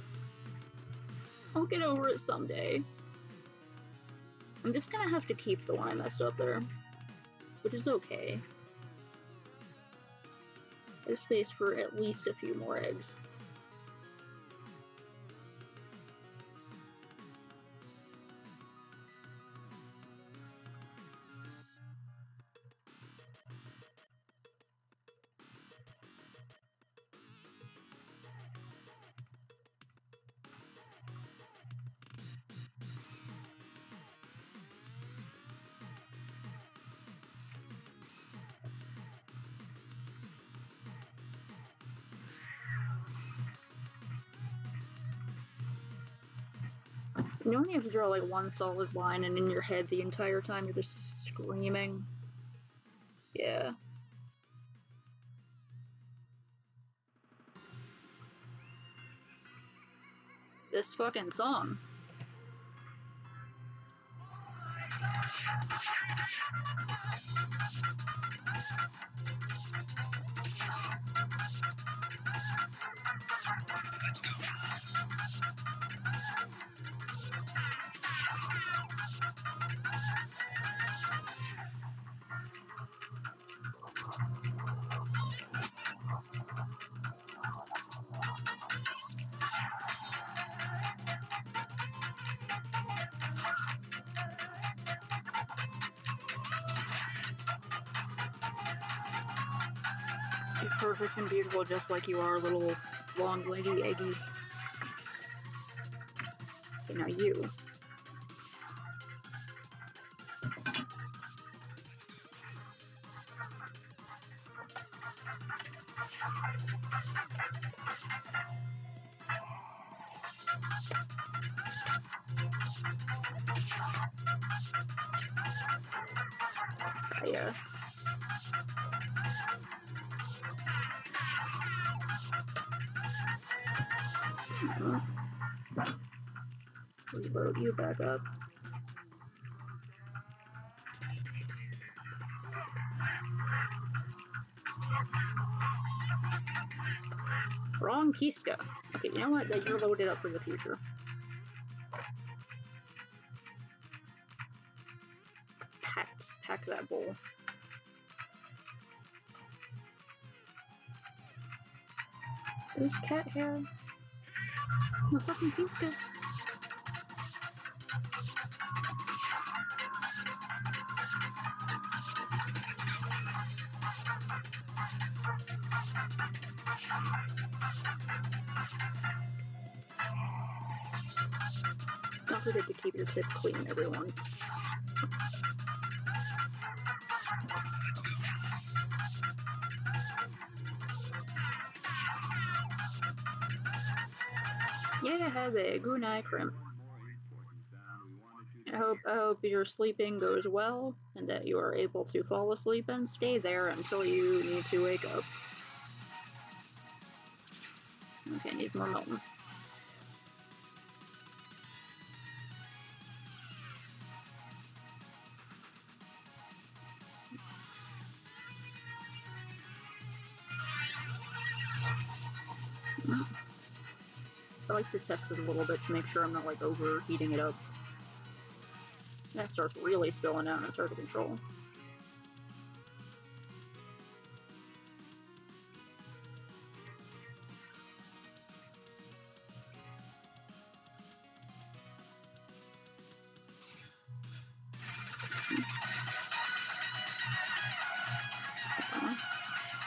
I'll get over it someday. I'm just gonna have to keep the one I messed up there, which is okay. There's space for at least a few more eggs. You only have to draw like one solid line, and in your head the entire time you're just screaming. Yeah. This fucking song. You're perfect and beautiful just like you are, little long leggy eggy. Okay, now you. Yeah. Reload you back up. Wrong Kiska. Okay, you know what? You're loaded up for the future. Pack that bowl. There's cat hair. No fucking Kiska. Don't forget to keep your tip clean, everyone. Yeah, babe. Good night, Crimp. I hope your sleeping goes well and that you are able to fall asleep and stay there until you need to wake up. Okay, needs more Milton. I like to test it a little bit to make sure I'm not like overheating it up. That starts really spilling out and it's hard to control.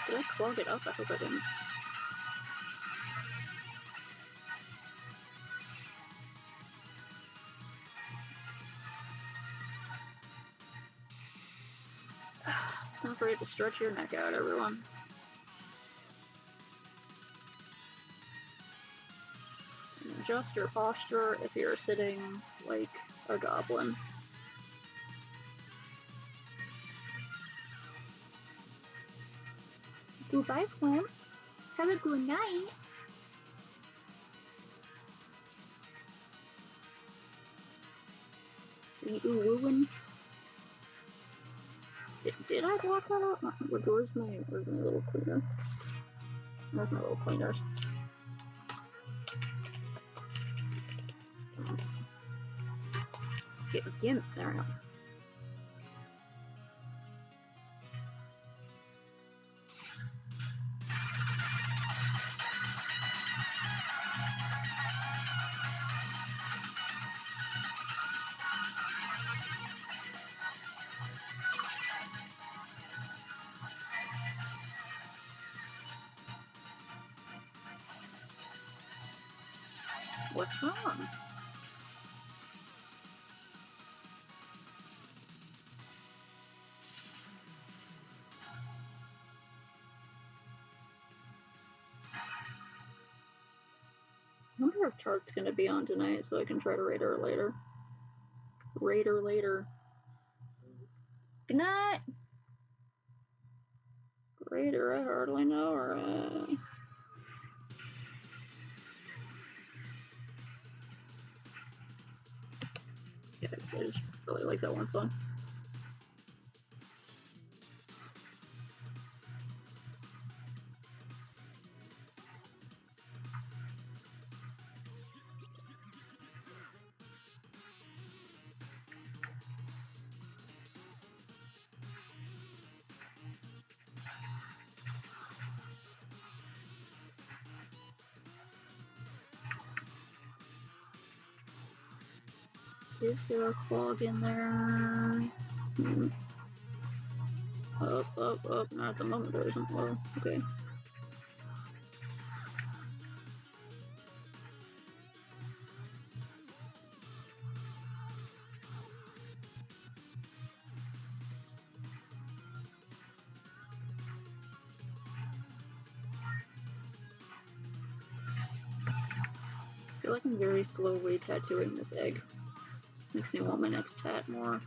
Did I clog it up? I hope I didn't. Don't forget to stretch your neck out, everyone. And adjust your posture if you're sitting like a goblin. Goodbye, Clem. Have a good night. Woo-woo-woo. Did I block that out? Where's my little cleaner? Where's my little cleaners? Get there we go. What's wrong? I wonder if Tart's gonna be on tonight, so I can try to raid her later. Raid her later. Good night! Raid her, I hardly know her. Yeah, I just really like that one song. Is there a clog in there? Up. Not at the moment, there isn't. Well, okay. I feel like I'm very slowly tattooing this egg. Makes me want my next tat more.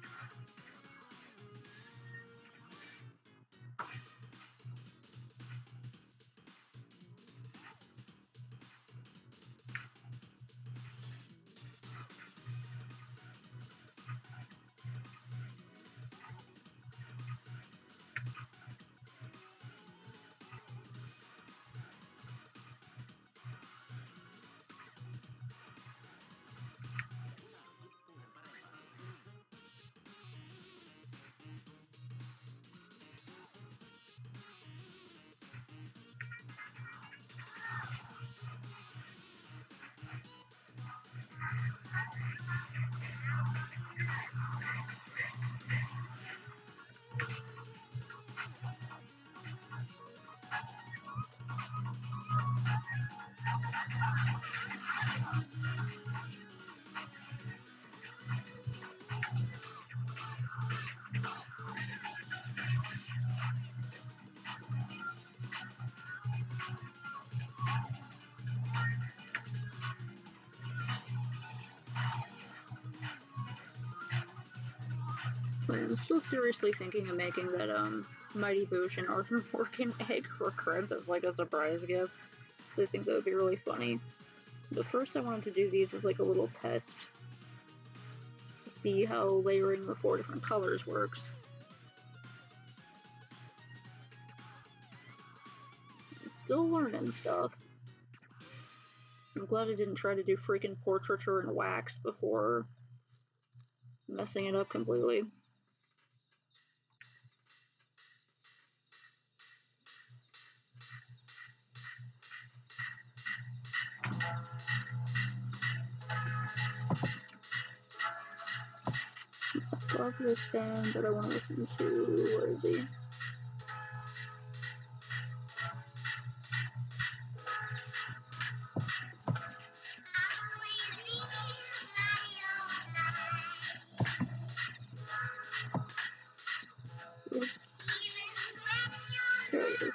I'm still seriously thinking of making that Mighty Boosh and Arthur Morgan egg for Krebs as like a surprise gift. So I think that would be really funny. But first I wanted to do these as like a little test to see how layering the 4 different colors works. I'm still learning stuff. I'm glad I didn't try to do freaking portraiture and wax before messing it up completely. I love this band, but I want to listen to, where is he? Yes. There he is.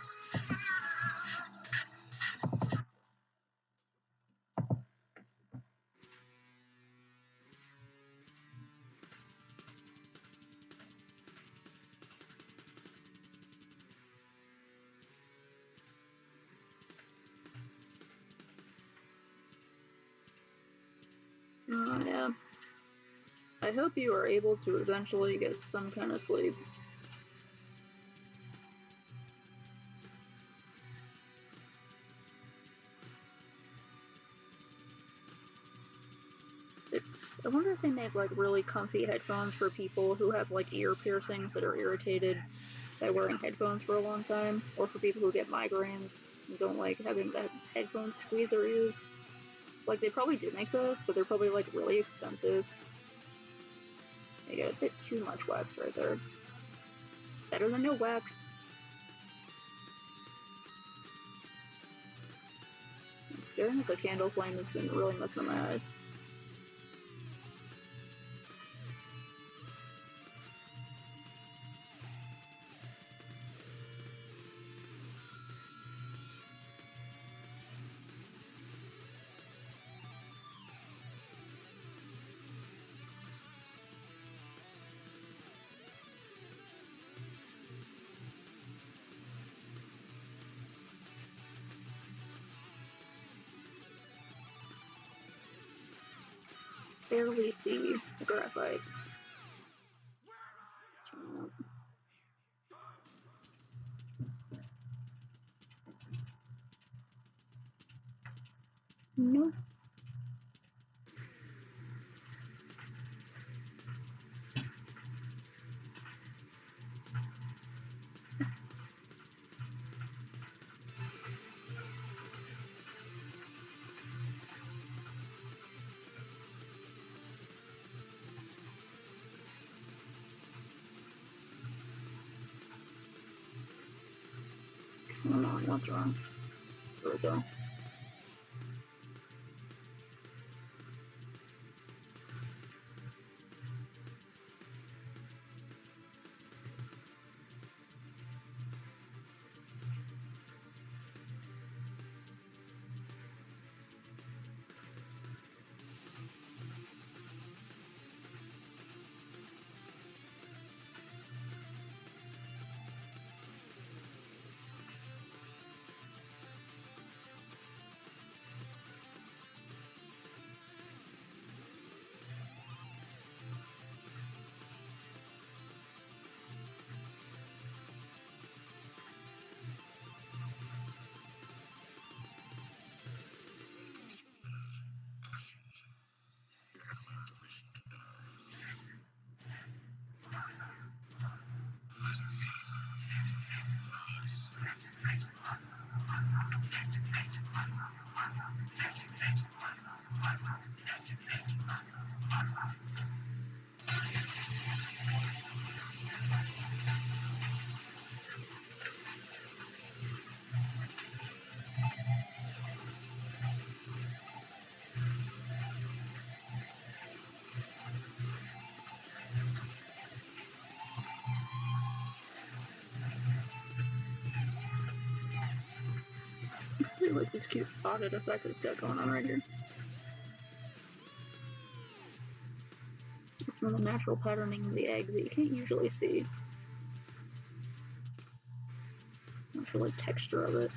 Oh, yeah. I hope you are able to eventually get some kind of sleep. I wonder if they make like really comfy headphones for people who have like ear piercings that are irritated by wearing headphones for a long time, or for people who get migraines and don't like having that headphone squeeze their ears. Like, they probably do make those, but they're probably like really expensive. They get a bit too much wax right there. Better than no wax. And staring at the candle flame has been really messing with my eyes. barely see the graphite. No. Come on, what's wrong? There we go. I really like this cute spotted effect it's got going on right here. It's from the natural patterning of the egg that you can't usually see. Actual like texture of it.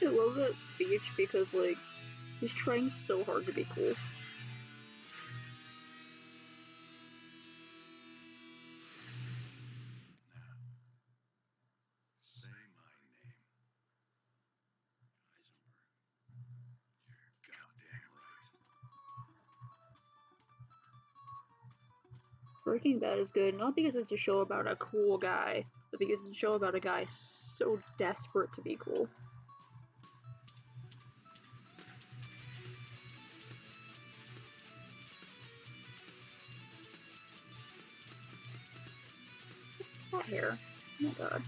I love that speech because, like, he's trying so hard to be cool. Say my name. Heisenberg. You're goddamn right. Breaking Bad is good, not because it's a show about a cool guy, but because it's a show about a guy so desperate to be cool. That hair. Oh my god.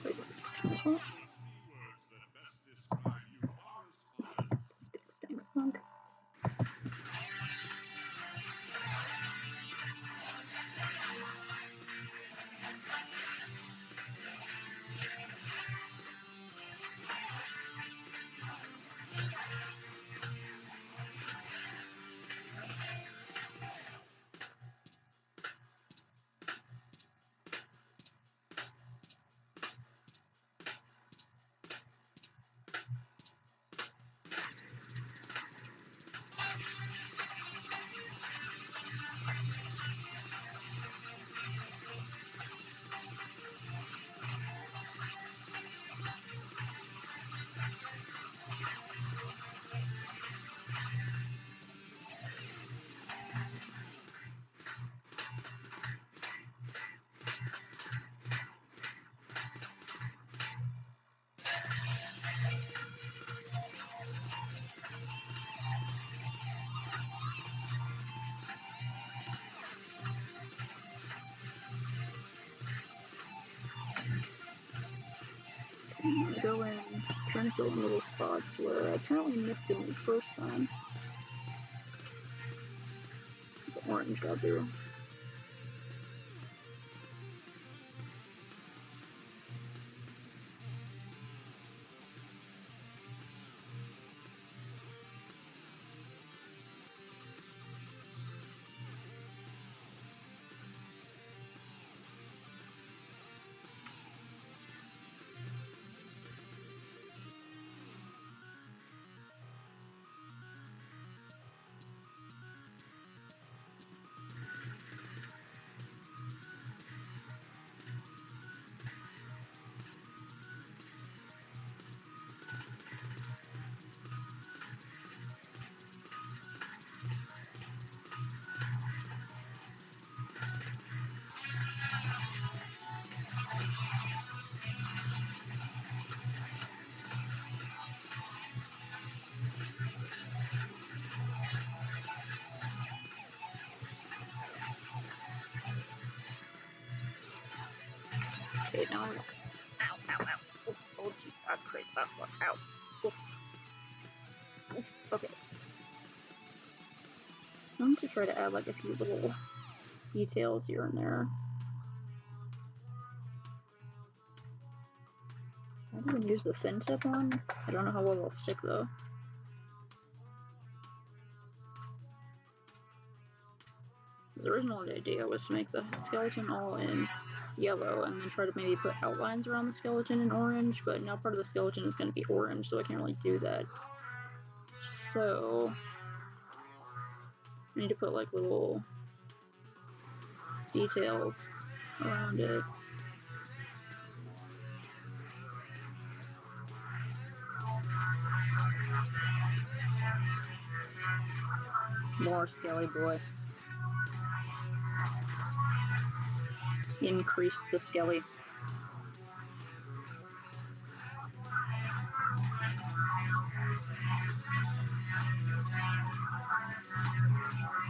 Wait, this one? Stink skunk. Trying to fill in little spots where I apparently missed him the first time. The orange got through. Okay, now I'm like, ow, ow, ow. Oof, oh, geez, I'm crazy. Ow. Oof. Oof. Okay. I'm going to try to add like a few little details here and there. I didn't use the thin tip one. I don't know how well it'll stick though. The original idea was to make the skeleton all in yellow and then try to maybe put outlines around the skeleton in orange, but now part of the skeleton is going to be orange, so I can't really do that. So I need to put like little details around it. More skelly boy. Increase the skelly.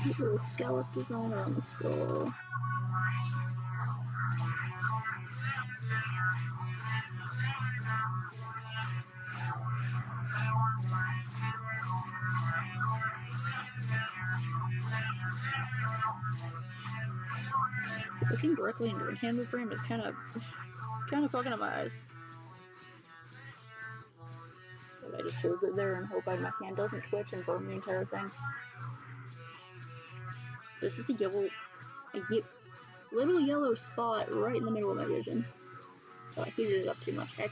Little scallop design around the skull. Looking directly into the handle frame is kind of fucking up my eyes. But I just hold it there and hope my hand doesn't twitch and burn the entire thing. This is a little yellow spot right in the middle of my vision. So I heated it up too much. Heck.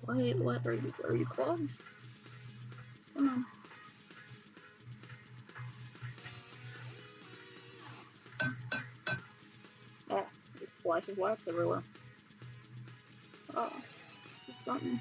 Wait, what? Are you clogged? Come on. Oh, there's splashes of wax everywhere. Oh, it's something.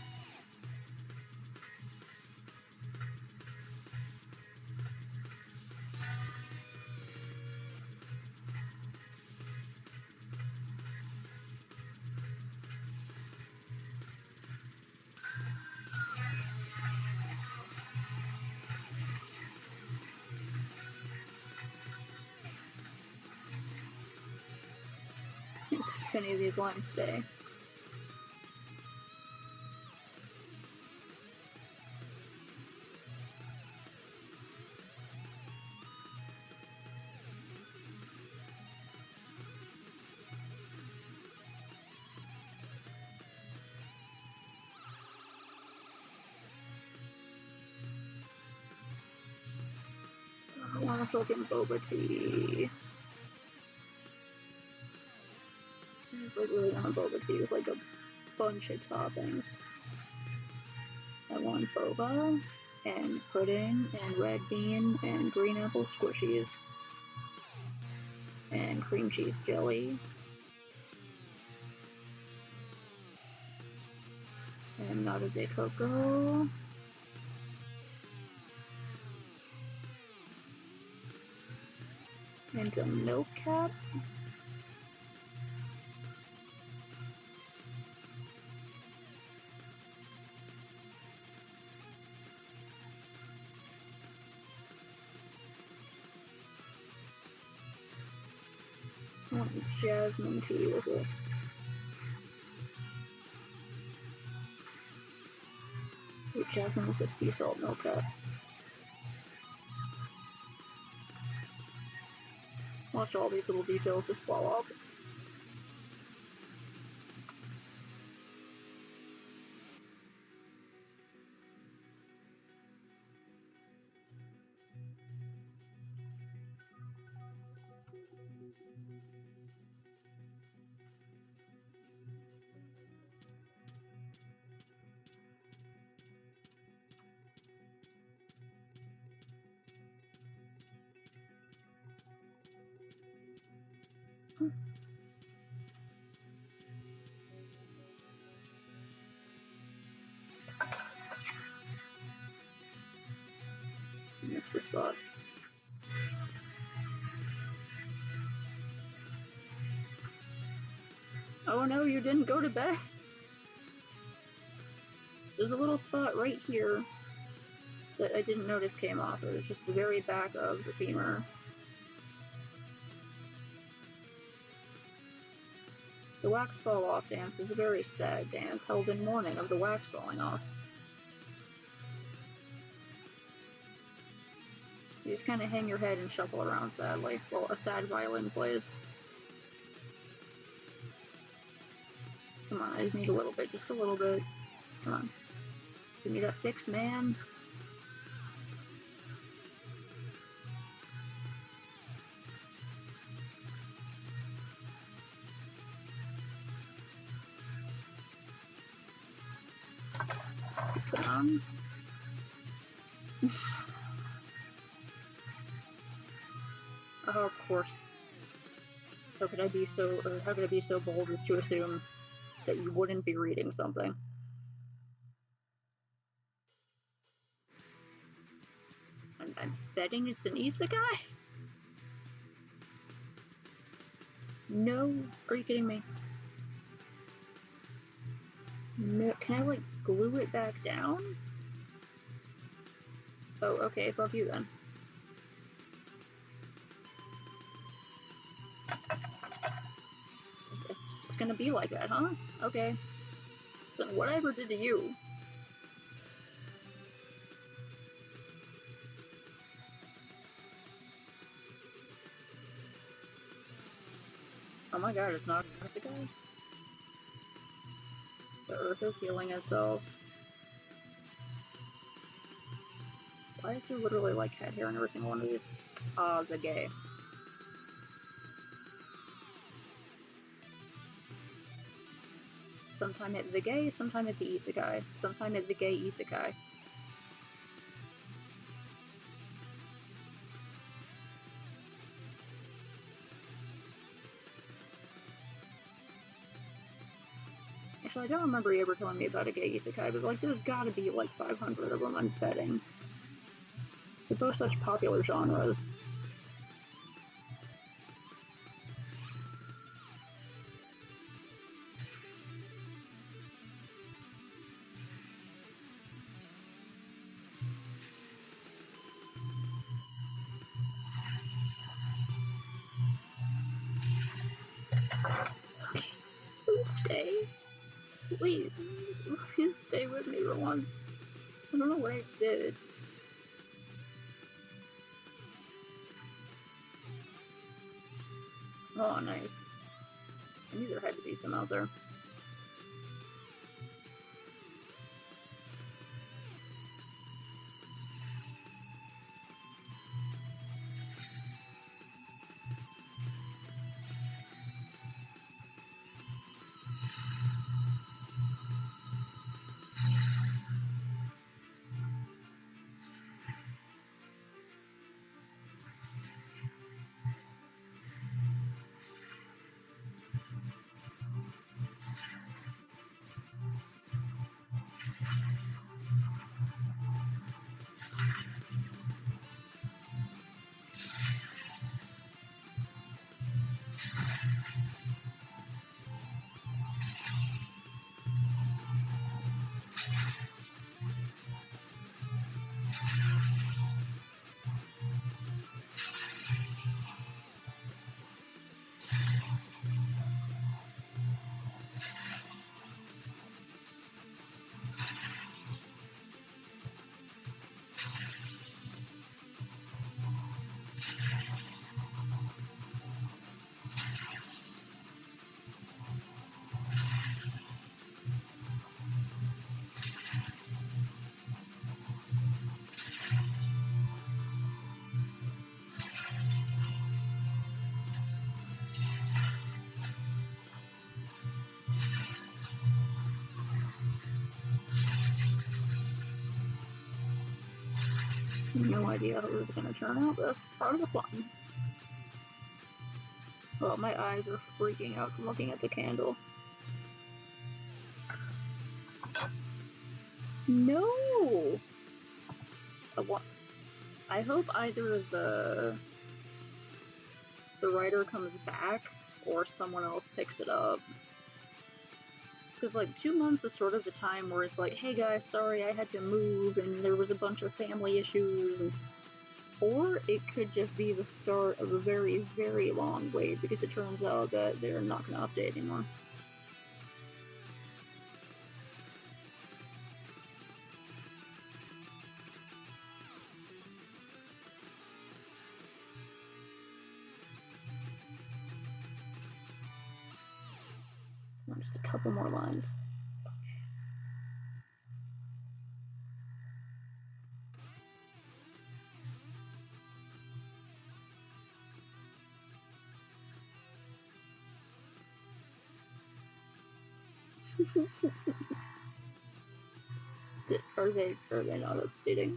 If any of these lines stay. I want a fucking boba tea. I just like really want a boba tea with like a bunch of toppings. I want boba and pudding and red bean and green apple squishies and cream cheese jelly and nata de coco. And a milk cap. I want jasmine tea with it. Ooh, jasmine with a sea salt milk cap. Watch all these little details just fall off. Missed the spot. Oh no, you didn't go to bed. There's a little spot right here that I didn't notice came off. It was just the very back of the femur. The wax fall off dance is a very sad dance held in mourning of the wax falling off. You just kind of hang your head and shuffle around sadly while a sad violin plays. Come on, I just need a little bit, just a little bit. Come on. Give me that fix, man. Come on. Oh, of course. How could I be so bold as to assume that you wouldn't be reading something? I'm betting it's an isekai? No, are you kidding me? No, can I like glue it back down? Oh, okay, fuck you then. It's gonna be like that, huh? Okay. Then whatever did to you? Oh my god, it's not a guy. The earth is healing itself. Why is there literally like cat hair in every single one of these? The gay. sometime it's the gay, sometime it's the isekai, sometime it's the gay isekai. Actually, I don't remember you ever telling me about a gay isekai, but like there's gotta be like 500 of them, I'm betting. They're both such popular genres. Please stay. Please stay with me for once. I don't know what I did. Oh, nice. I knew there had to be some out there. No idea how it was gonna turn out, but that's part of the fun. Well, my eyes are freaking out from looking at the candle. No! What? I hope either the writer comes back or someone else picks it up. Because, like, 2 months is sort of the time where it's like, hey guys, sorry I had to move and there was a bunch of family issues. And... Or it could just be the start of a very, very long wait because it turns out that they're not going to update anymore. Just a couple more lines. Are they not updating?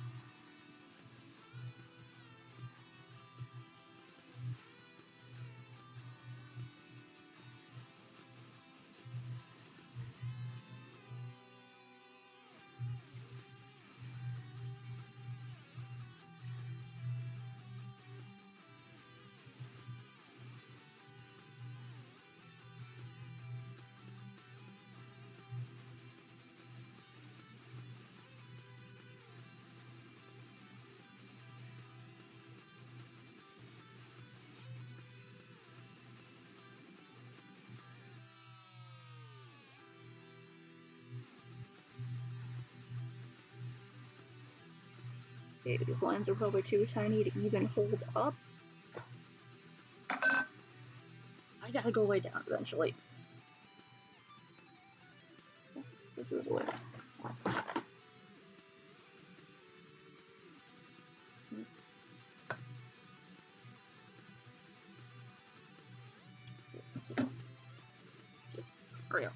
Okay, these lines are probably too tiny to even hold up. I gotta go lay down eventually. Scissors away. Hurry up.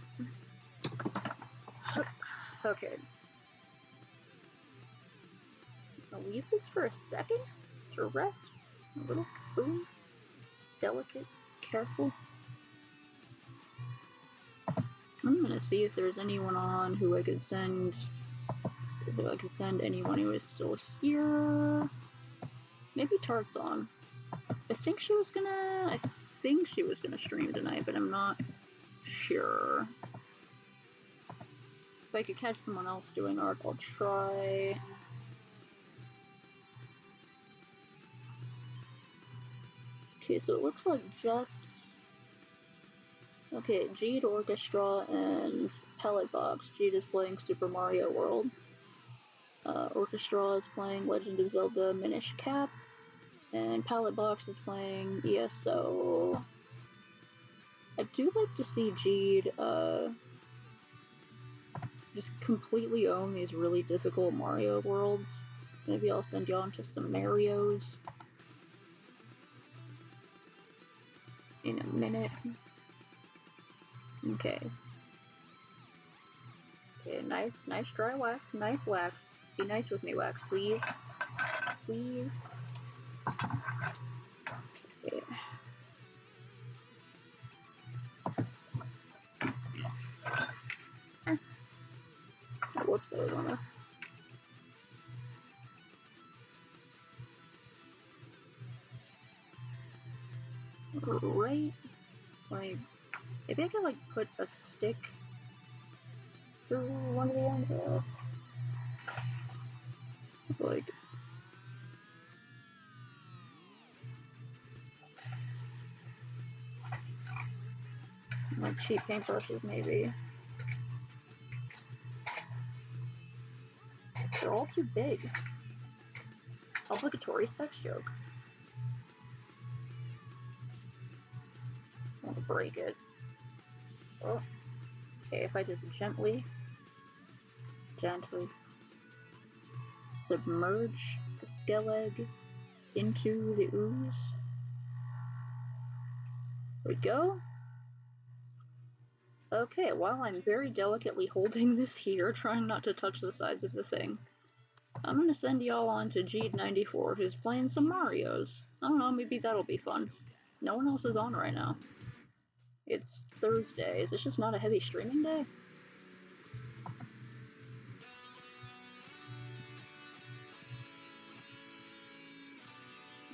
Okay. I'll leave this for a second to rest. A little spoon. Delicate, careful. I'm gonna see if there's anyone on who I could send. If I could send anyone who is still here. Maybe Tart's on. I think she was gonna stream tonight, but I'm not sure. If I could catch someone else doing art, I'll try. Okay, so it looks like just... Okay, Jade, Orchestra, and Pellet Box. Jade is playing Super Mario World. Orchestra is playing Legend of Zelda Minish Cap. And Palette Box is playing ESO. I do like to see Jade, just completely own these really difficult Mario worlds. Maybe I'll send you on to some Marios in a minute. Okay. Okay, nice dry wax, nice wax. Be nice with me, wax, please. Please. Okay. Whoops, I was on a... Right? Like, maybe I could, like, put a stick through one of the ends of this. Like... Like cheap paintbrushes, maybe. They're all too big. Obligatory sex joke. I want to break it. Oh. Okay, if I just gently submerge the Skellig into the ooze. There we go. Okay, while I'm very delicately holding this here, trying not to touch the sides of the thing, I'm gonna send y'all on to Jeed94, who's playing some Marios. I don't know, maybe that'll be fun. No one else is on right now. It's Thursday. Is this just not a heavy streaming day?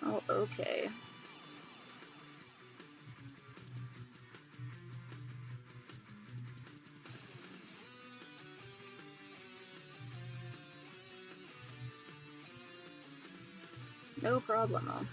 Oh, okay. No problemo.